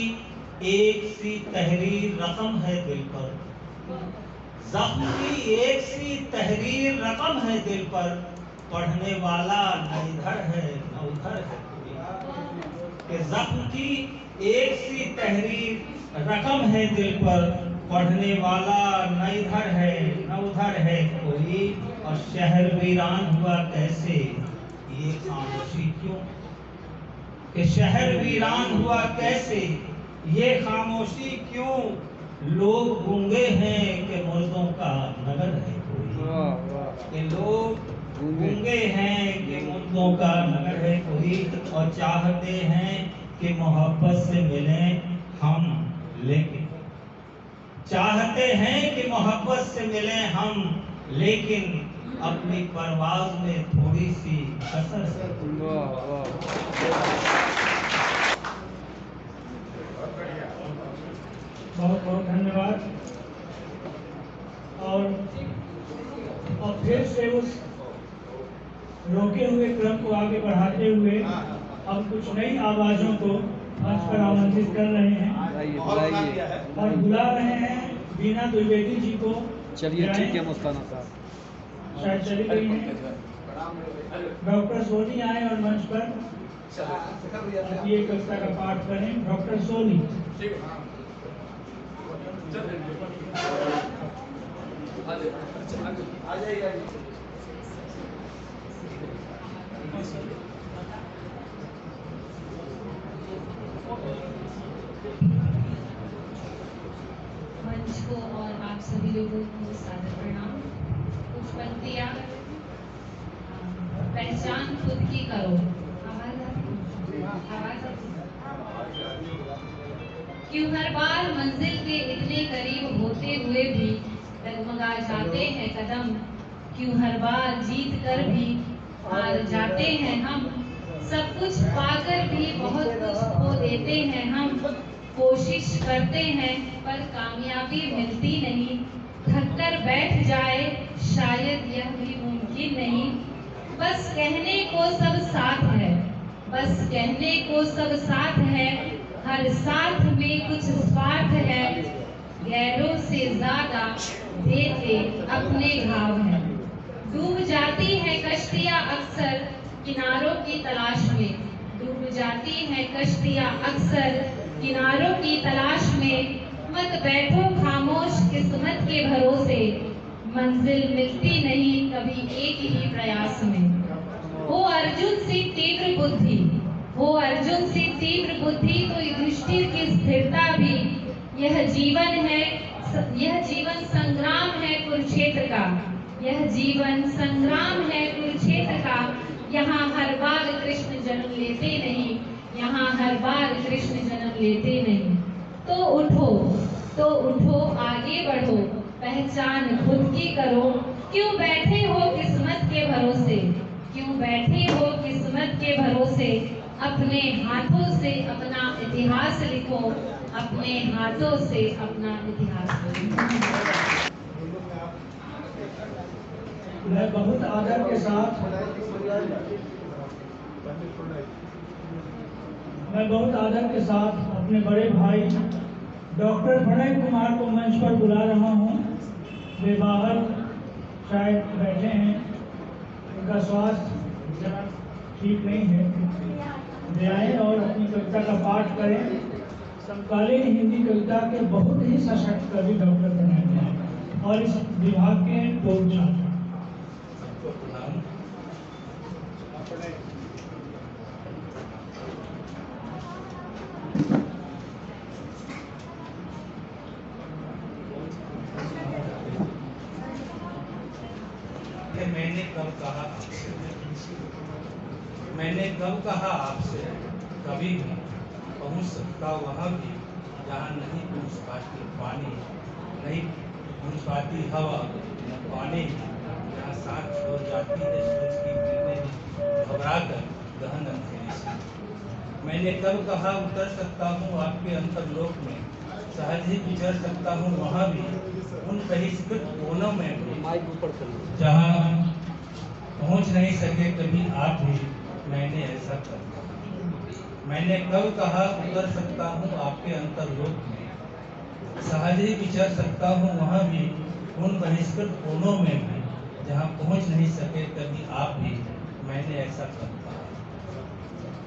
एक सी तहरीर रकम है दिल पर, जख्म की एक सी तहरीर रकम है दिल पर, पढ़ने वाला न इधर है न उधर है कोई, कि जख्म की एक सी तहरीर रकम है दिल पर, पढ़ने वाला न इधर है न उधर है कोई। और शहर वीरान हुआ कैसे ये खामोशी क्यों, कि शहर वीरान हुआ कैसे ये खामोशी क्यों, लोग गूंगे हैं कि मुर्दों का नगर है कोई, कि लोग गूंगे हैं कि मुर्दों का नगर है कोई, और चाहते हैं कि मोहब्बत से मिलें हम, लेकिन चाहते हैं कि मोहब्बत से मिलें हम, लेकिन अपनी परवाज में थोड़ी सी कसर है। बहुत बहुत धन्यवाद। और फिर से उस रोके हुए क्रम को आगे बढ़ाते हुए हम कुछ नई आवाजों को मंच पर आमंत्रित कर रहे हैं और बुला रहे हैं बीना द्विवेदी जी को। चलिए ठीक है मुस्ताना साहब, शायद चली गई हैं। डॉक्टर सोनी आए और मंच पर ये कविता का पाठ करें। डॉक्टर सोनी। मंच को और आप सभी लोगों को सादर प्रणाम। कुछ पंक्तियाँ। पहचान खुद की करो। आवाज आती? क्यों हर बार मंजिल के इतने करीब होते हुए भी डगमगा जाते हैं कदम, क्यों हर बार जीत कर भी हार जाते हैं हम, सब कुछ पाकर भी बहुत कुछ खो देते हैं हम, कोशिश करते हैं पर कामयाबी मिलती नहीं, थककर बैठ जाए शायद यह भी मुमकिन नहीं, बस कहने को सब साथ है, बस कहने को सब साथ है, हर साथ में कुछ स्वार्थ है, गैरों से ज्यादा देते अपने घाव है, डूब जाती है कश्तियाँ अक्सर किनारों की तलाश में, डूब जाती है कश्तियाँ अक्सर किनारों की तलाश में, मत बैठो खामोश किस्मत के भरोसे, मंजिल मिलती नहीं कभी एक ही प्रयास में, हो अर्जुन सी तीव्र बुद्धि, हो अर्जुन सी तीव्र बुद्धि तो युधिष्ठिर की स्थिरता भी, यह जीवन है, यह जीवन संग्राम है कुरुक्षेत्र का, यह जीवन संग्राम है कुरुक्षेत्र का, यहाँ हर बार कृष्ण जन्म लेते नहीं, यहाँ हर बार कृष्ण जन्म लेते नहीं, तो उठो आगे बढ़ो, पहचान खुद की करो, क्यों बैठे हो किस्मत के भरोसे, क्यों बैठे हो किस्मत के भरोसे, अपने हाथों से अपना इतिहास लिखो, अपने हाथों से अपना इतिहास लिखो। मैं बहुत आदर के साथ अपने बड़े भाई डॉक्टर प्रणय कुमार को मंच पर बुला रहा हूँ। वे बाहर शायद बैठे हैं, उनका स्वास्थ्य जरा ठीक नहीं है, वे आए और अपनी कविता का पाठ करें। समकालीन हिंदी कविता के बहुत ही सशक्त कवि डॉक्टर प्रणय कुमार और इस विभाग के पूर्व छात्र। मैंने कब कहा आपसे, मैंने कब कहा आपसे, कभी भी पहुंच सकता वहां भी जहां नहीं पहुंच पाती पानी, नहीं पहुंच पाती हवा, पानी जहां सांस छोड़ जाती है सूरज की किरणें घबरा कर गहन अंधेरे से। मैंने कब कहा उतर सकता हूँ आपके अंतरलोक में, सहज ही गुजर सकता हूँ वहां भी उन बहिष्कृत कोनों में भी जहाँ पहुंच नहीं सके कभी आप भी, मैंने ऐसा कहा। मैंने कब कहा उतर सकता हूँ आपके अंतरलोक में, सहज ही विचर सकता हूँ वहाँ भी उन बहिष्कृत कोनों में भी जहाँ पहुंच नहीं सके कभी आप भी, मैंने ऐसा कहा।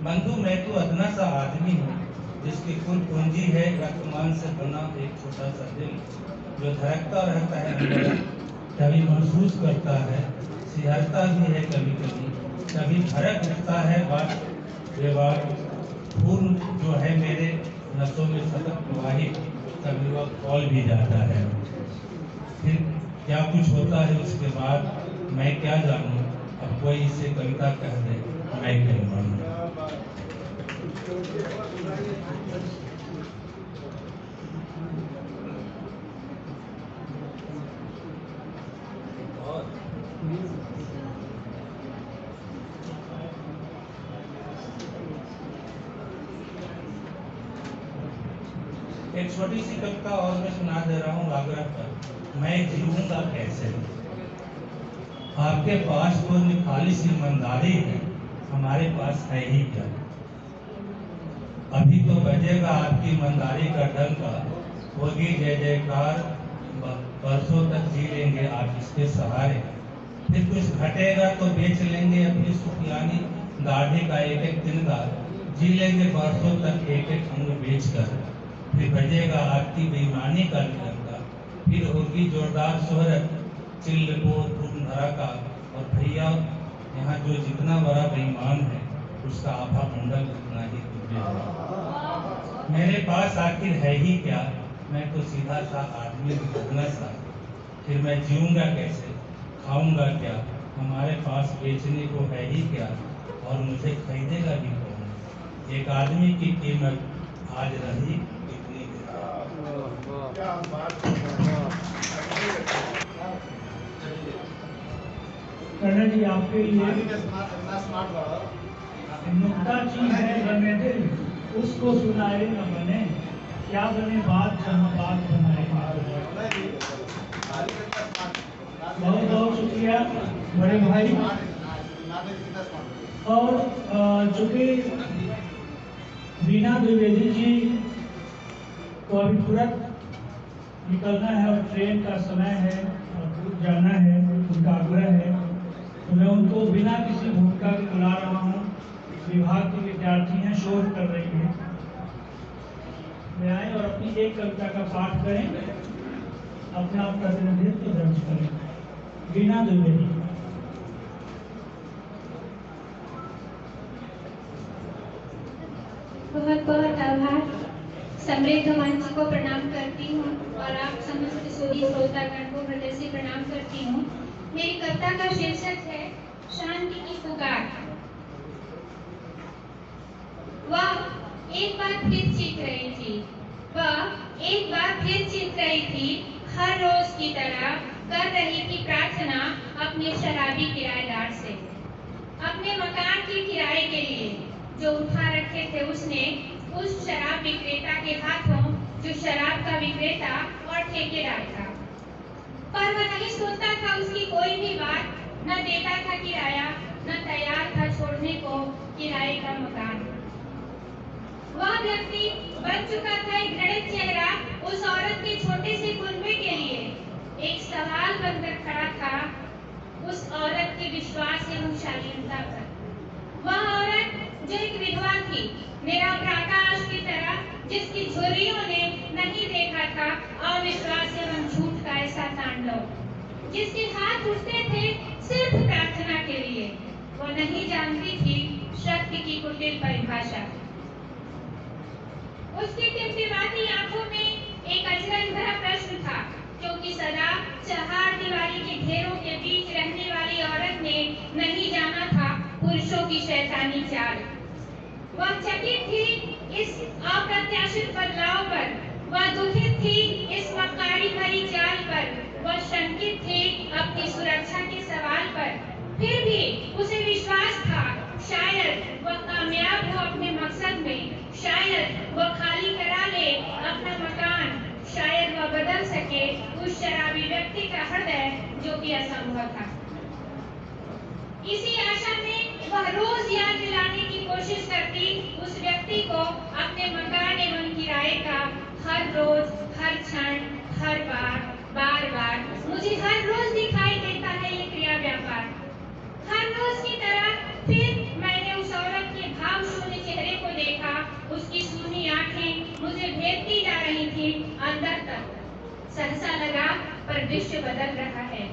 बंधु मैं तो अदना सा आदमी हूँ जिसकी कुल पूंजी है रक्तमान से बना एक छोटा सा दिल, जो धड़कता रहता है अंदर, कभी महसूस करता है, सिहरता भी है कभी कभी, कभी भड़क उठता है बात बेबाक। फूल जो है मेरे नसों में सतत प्रवाहित कभी वह खौल भी जाता है। फिर क्या कुछ होता है उसके बाद मैं क्या जानूं, अब कोई इसे कविता कह दे मैं क्यों मानूं। एक छोटी सी कविता और मैं सुना दे रहा हूँ आग्रह पर। मैं जीऊंगा कैसे, आपके पास तो निखाली सी ईमानदारी है, हमारे पास है ही क्या। अभी तो बजेगा आपकी ईमानदारी का डंका, होगी जय जयकार, बरसों तक जी लेंगे आप इसके सहारे। फिर कुछ घटेगा तो बेच लेंगे अपनी सुखियानी दाढ़ी का एक एक दिन का, जी लेंगे बरसों तक एक एक अंग बेच कर। फिर बजेगा आपकी बेईमानी का डंका, फिर होगी जोरदार शोहरत, चिल्लपोर धरा का। और भैया यहाँ जो जितना बड़ा बेईमान है उसका आभा मंडल उतना ही तुझे है। मेरे पास आखिर है ही क्या, मैं तो सीधा सा आदमी भगना सा। फिर मैं जीऊंगा कैसे, खाऊंगा क्या, हमारे पास बेचने को है ही क्या, और मुझे खरीदेगा भी कौन। एक आदमी की कीमत आज रही कितनी कर्ण जी आपके लिए नुक्ता चीज है बने दिल, उसको सुनाए न बने, क्या बने बात जहाँ बात बनाए। बहुत बहुत शुक्रिया बड़े भाई। और चूंकि वीणा द्विवेदी जी को अभी तुरंत निकलना है और ट्रेन का समय है और दूर जाना है, उनका आग्रह है, तो मैं उनको बिना किसी भूमिका के बुला रहा हूँ। विभाग के विद्यार्थी हैं, शोध कर रही हैं, वे आए और अपनी एक कविता का पाठ करें, अपना प्रतिनिधित्व दर्ज करें। वीणा द्विवेदी। बहुत बहुत आभार। समृद्ध मंच को प्रणाम करती हूँ और आप समस्त श्रोतागण को हृदय से प्रणाम करती हूँ। मेरी कविता का शीर्षक है शांति की पुकार। वह एक बार फिर चीख रही थी, वह एक बार फिर चीख रही थी, हर रोज की तरह कर रही थी प्रार्थना अपने शराबी किराएदार से, अपने मकान के किराए के लिए जो उठा रखे थे उसने उस शराब विक्रेता के हाथों, जो शराब का विक्रेता और ठेकेदार था। पर वह नहीं सुनता था उसकी कोई भी बात, न देता था किराया, न तैयार था छोड़ने को किराए का मकान। वह व्यक्ति बन चुका था एक घृणित चेहरा उस औरत के छोटे से कुनबे के लिए, एक सवाल बनकर खड़ा था उस औरत के विश्वास एवं शालीनता पर। वह औरत जो एक विधवा थी, निरभ्र आकाश की तरह, जिसकी झुर्रियों ने नहीं देखा था अविश्वास एवं झूठ का ऐसा तांडव, जिसके हाथ उठते थे सिर्फ प्रार्थना के लिए। वो नहीं जानती थी शक्ति की कुटिल परिभाषा। उसकी टिमटिमाती आंखों में एक अजरंग भरा प्रश्न था, क्योंकि सदा चहार दीवारी के घेरों के बीच रहने वाली औरत ने नहीं जाना था पुरुषों की शैतानी चाल। वह चकित थी इस अप्रत्याशित बदलाव पर, वह दुखित थी इस मक्कारी भरी चाल पर, वह शंकित थी अपनी सुरक्षा के सवाल पर। फिर भी उसे विश्वास था शायद वह कामयाब हो अपने मकसद में, शायद वह खाली करा ले अपना मकान, शायद वह बदल सके उस शराबी व्यक्ति का हृदय जो कि असंभव था। इसी आशा में वह रोज याद दिलाने की कोशिश करती उस व्यक्ति को अपने मकान एवं किराए का, हर रोज, हर क्षण, हर बार, बार बार मुझे हर रोज दिखाई देता है ये क्रिया व्यापार। हर रोज की तरह फिर मैंने उस औरत के भाव शून्य चेहरे को देखा, उसकी सूनी आंखें मुझे भेदती जा रही थी अंदर तक। सहसा लगा पर दृश्य बदल रहा है,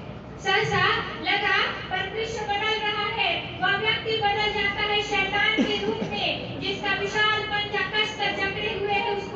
सहसा लगा पर दृश्य बदल रहा है। वह व्यक्ति बदल जाता है शैतान के रूप में, जिसका विशाल पंजा कसकर जकड़े हुए है उस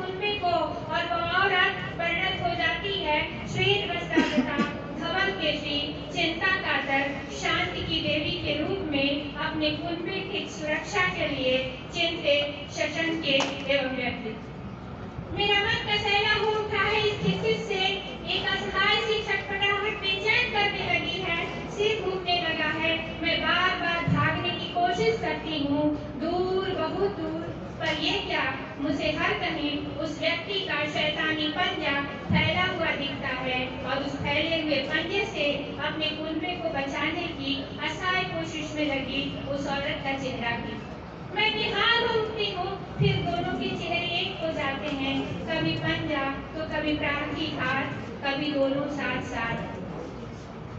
और ये क्या, मुझे हर कहीं उस व्यक्ति का शैतानी पंजा फैला हुआ दिखता है और उस फैले हुए पंजे से अपने कुनबे को बचाने की असहाय कोशिश में लगी उस औरत का चेहरा भी। मैं निहार उठती हूँ, फिर दोनों के चेहरे एक हो जाते हैं, कभी पंजा तो कभी प्रार्थी हाथ, कभी दोनों साथ साथ।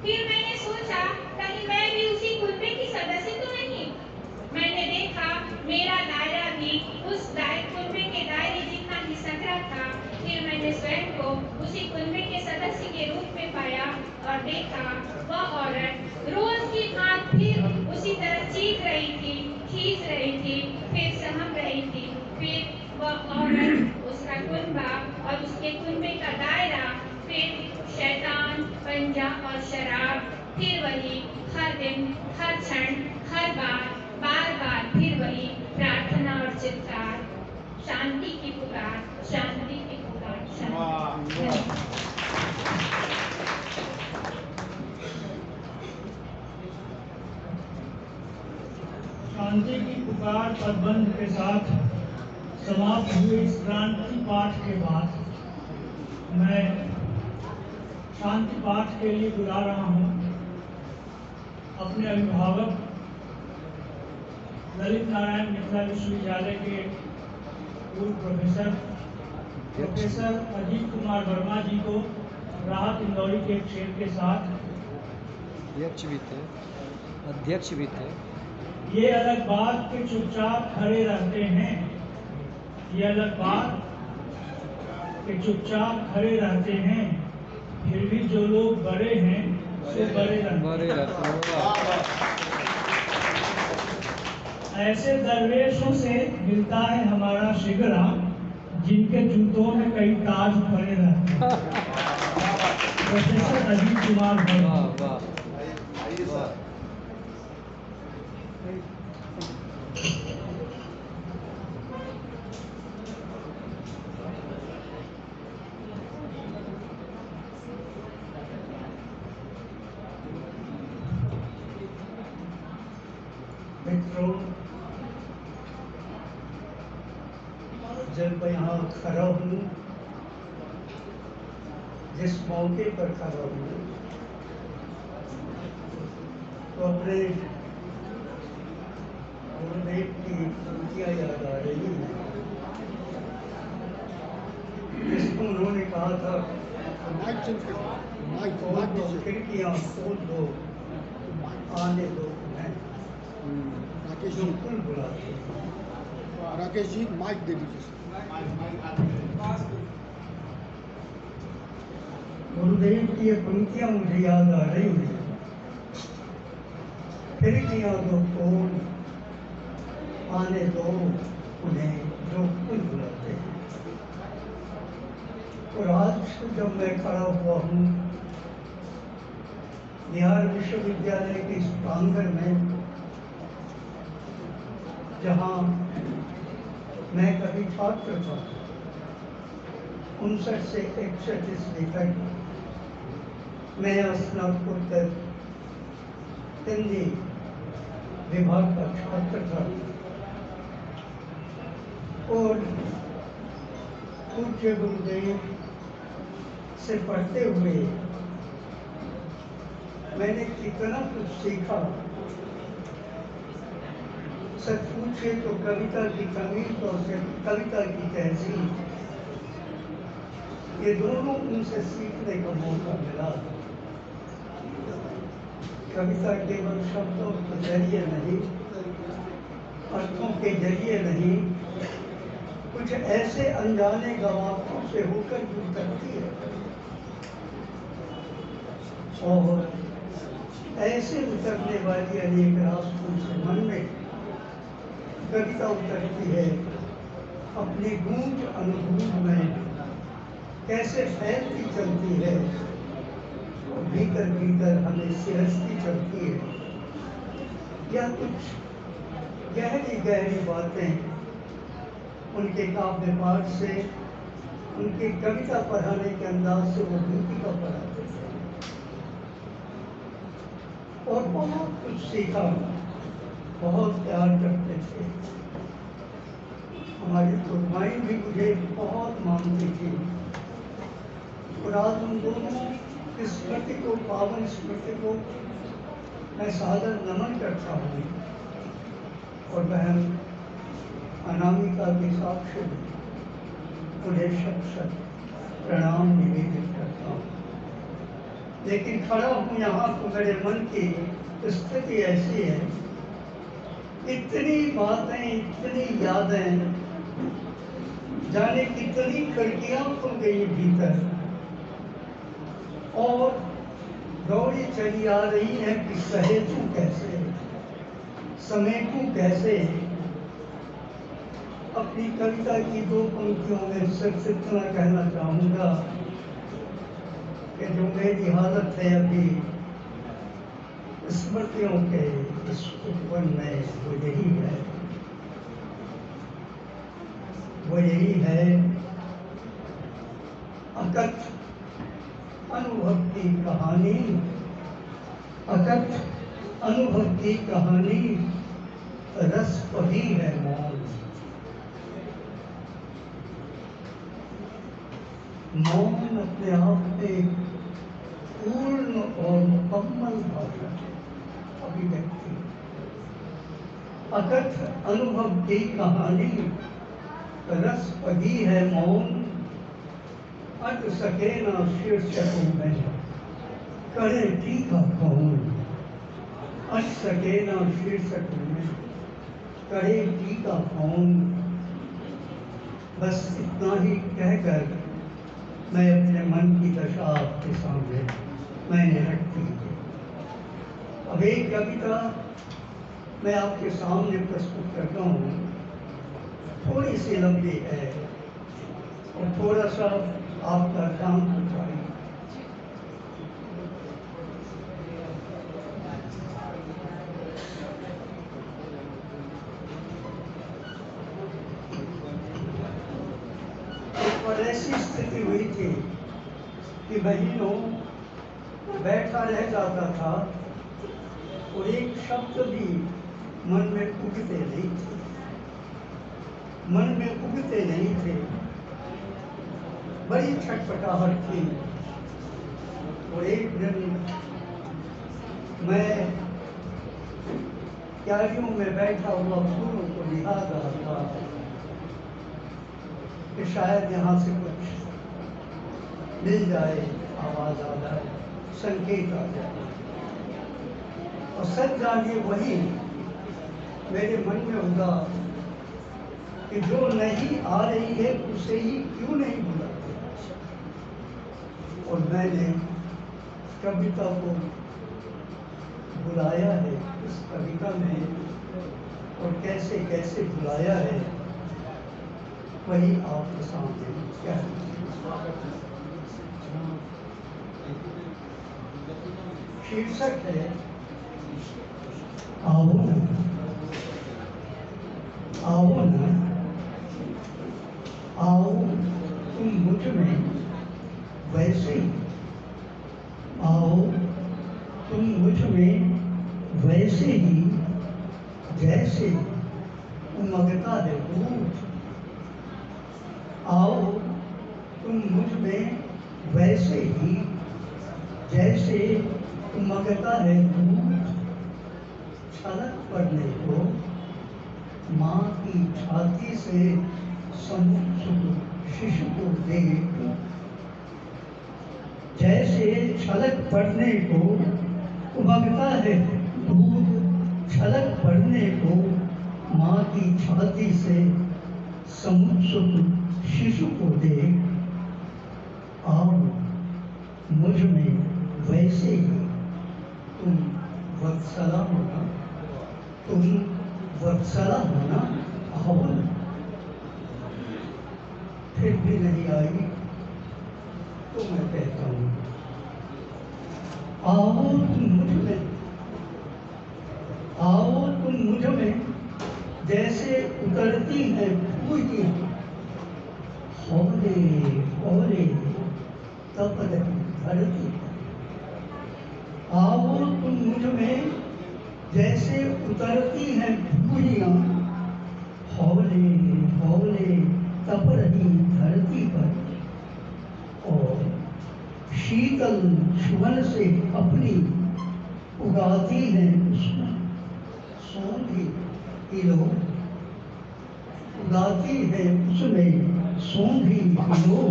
फिर मैंने सोचा कहीं मैं भी उसी कुनबे की सदस्य तो नहीं। मैंने देखा मेरा दायरा भी उस कुनबे के दायरे जितना ही संकरा था। फिर मैंने स्वयं को उसी कुनबे के सदस्य के रूप में पाया और देखा वह औरत रोज की भांति फिर उसी तरह चीख रही थी, खींच रही थी, फिर सहम रही थी। फिर वह औरत, उसका कुनबा और उसके कुनबे का दायरा, फिर शैतान, पंजा और शराब, फिर वही हर दिन, हर क्षण, हर बार, बार बार फिर वही प्रार्थना और चित्कार, शांति की पुकार, शांति की पुकार, शांति। शांति की पुकार पदबंध के साथ समाप्त हुए इस क्रांति पाठ के बाद मैं शांति पाठ के लिए बुला रहा हूँ अपने अभिभावक ललित नारायण मिथिला विश्वविद्यालय के पूर्व प्रोफेसर अजीत कुमार वर्मा जी को राहत इंदौरी के एक शेर के साथ। अध्यक्ष भी थे। ये अलग बात के चुपचाप खड़े रहते हैं, ये अलग बात के चुपचाप खड़े रहते हैं, फिर भी जो लोग बड़े हैं सो बड़े रहते हैं। ऐसे दरवेशों से मिलता है हमारा शिगरा, जिनके जूतों में कई ताज पड़े रहते हैं। प्रोफेसर अजीत कुमार वर्मा। मित्रों, जब मैं यहाँ खड़ा हूँ, जिस मौके पर खड़ा हूँ, तो अपने गुरुदेव की पंक्तियाँ याद आ रही हैं, जिसको उन्होंने कहा था खिड़कियाँ खोल दो, आने दो मैं जो कुल बुलाते। राकेश जी माइक दे दीजिए। गुरुदेव की ये पंक्तियां मुझे याद आ रही हैं। खिड़कियां दो खोल, आने दो उन्हें जो कुल बुलाते हैं। और आज जब मैं खड़ा हुआ हूँ बिहार विश्वविद्यालय के इस प्रांगण में, जहाँ मैं कभी छात्र था, 59 से 61 ईस्वी तक मैं स्नातकोत्तर हिंदी विभाग का छात्र था और पूज्य गुरुदेव से पढ़ते हुए मैंने कितना कुछ सीखा। सच पूछे तो कविता की तमीज़ और कविता की तहजीब, ये दोनों उनसे सीखने का मौका मिला। कविता केवल शब्दों के जरिए नहीं, अर्थों के जरिए नहीं, कुछ ऐसे अनजाने गवाहों से होकर गुजरती है और ऐसे उतरने वाली अनेक रास्तों से मन में कविता उतरती है। अपनी गूंज अनुभूत में कैसे फैलती चलती है और भीतर भीतर हमें सिरसती चलती है। यह कुछ गहरी गहरी बातें उनके काव्य पाठ से, उनके कविता पढ़ाने के अंदाज से वो गीति का पढ़ाते थे और बहुत कुछ सीखा, बहुत प्यार करते थे। हमारी खुरमाई भी मुझे बहुत मांगती थी और आज उन दोनों स्मृति को, पावन स्मृति को मैं सादर नमन करता हूँ और बहन अनामिका के साक्ष्य उन्हें शत प्रणाम निवेदित करता हूँ। लेकिन खड़ा हूँ यहाँ तो मेरे मन की स्थिति ऐसी है, इतनी बातें, इतनी यादें, जाने कितनी खिड़कियां खुल गई भीतर और दौड़ी चली आ रही है कि सहेजूं कैसे, समेटूं कैसे। अपनी कविता की दो पंक्तियों में सिर्फ इतना कहना चाहूँगा कि जो मेरी हालत है अभी स्मृतियों के इस उपवन में, वो यही है, वो यही है अकथ अनुभव की कहानी, अकथ अनुभव की कहानी, रस वही है मौन। मौन अपने आप में पूर्ण और मुकम्मल भाषा है, अभिव्यक्ति। अकथ अनुभव की कहानी, रस वही है मौन, अट सके ना शीर्षकों में, करे टीका कौन। अट सके ना शीर्षकों में, करे टीका कौन। बस इतना ही कहकर मैं अपने मन की दशा आपके सामने मैंने रख दी है। अब एक कविता मैं आपके सामने प्रस्तुत करता हूँ, थोड़ी सी लंबी है और थोड़ा सा आपका काम हो जाए। और ऐसी स्थिति हुई थी कि महीनों बैठा रह जाता था और एक शब्द भी मन में उगते नहीं थे, मन में उगते नहीं थे। बड़ी छटपटाहट थी और एक दिन मैं क्यारियों में बैठा हुआ फूलों को निहार रहा था कि शायद यहाँ से कुछ मिल जाए, आवाज आ जाए, संकेत आ जाए। और सच जानिए वही मेरे मन में उगा कि जो नहीं आ रही है उसे ही क्यों नहीं बुलाते। और मैंने कविता को बुलाया है इस कविता में, और कैसे कैसे बुलाया है वही आपके सामने क्या शीर्षक है, आओ न, आओ न, आओ तुम मुझ में वैसे ही, आओ तुम मुझ में वैसे ही जैसे उमगता है दूध। आओ तुम मुझ में वैसे ही जैसे उमगता है दूध। छलक पड़ने को माँ की छाती से समुख शिशु को देख, जैसे छलक पड़ने को उमगता है दूध। छलक पड़ने को माँ की छाती से समुत्सुक शिशु को देख। आओ मुझ में वैसे ही तुम वत्सला होना, तुम वत्सला होना। आओ न। फिर भी नहीं आई तो मैं कहता हूँ, आओ तुम मुझ में, आओ तुम मुझ में जैसे उतरती है फूलियां। होले होले तपत धरती। आओ तुम मुझ में जैसे उतरती हैं फूलियां। होले खगोले तप रही धरती पर और शीतल सुमन से अपनी उगाती है उसमें सोंधी किलो उगाती है उसमें सोंधी किलो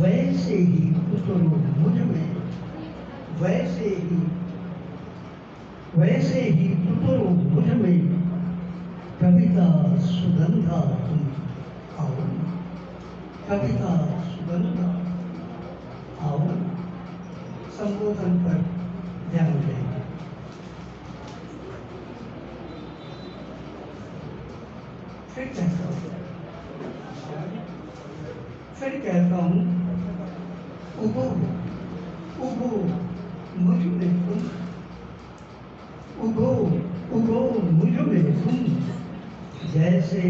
वैसे ही उतरो मुझ में वैसे ही उतरो मुझ में कविता सुगंधा तुम आओ कविता सुगंधा आओ। संबोधन पर ध्यान दें। फिर कहता हूँ उगो उगो मुझ में तुम उगो उगो मुझ में तुम जैसे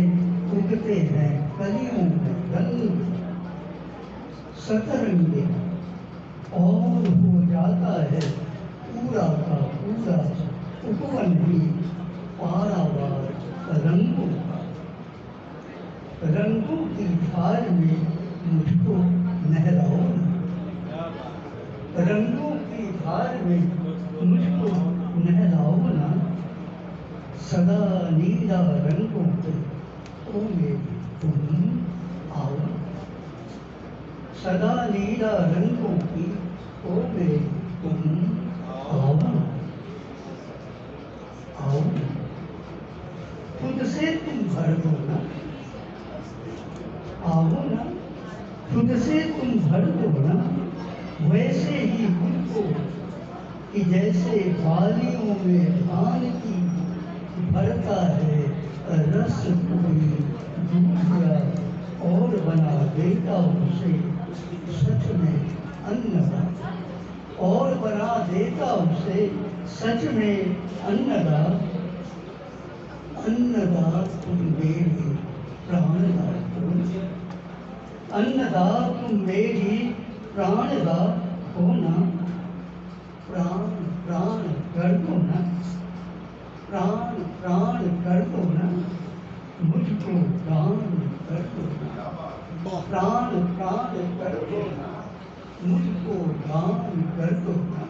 उगते हैं कलियों में रंग सतरंगे और हो जाता है पूरा का पूरा उपवन ही पारावार रंगों का। रंगों की धार में मुझको नहलाओ ना रंगों की धार में मुझको नहलाओ ना सदा नीला रंगों पे ओ मेरी तुम आओ सदा नीला रंगों की ओ मेरी तुम आओ आओ खुद से तुम भर दो ना आओ ना खुद से तुम भर दो ना वैसे ही मुझको कि जैसे बालियों में धान की भरता है रस कोई दूधिया और बना देता उसे सच में अन्नदा और बना देता उसे सच में अन्नदा अन्नदा तुम मेरी प्राणदा अन्नदा तुम मेरी प्राणदा हो ना प्राण प्राण कर दो ना प्राण प्राण कर दो ना मुझको प्राण कर दो ना प्राण प्राण कर दो ना मुझको दान कर दो ना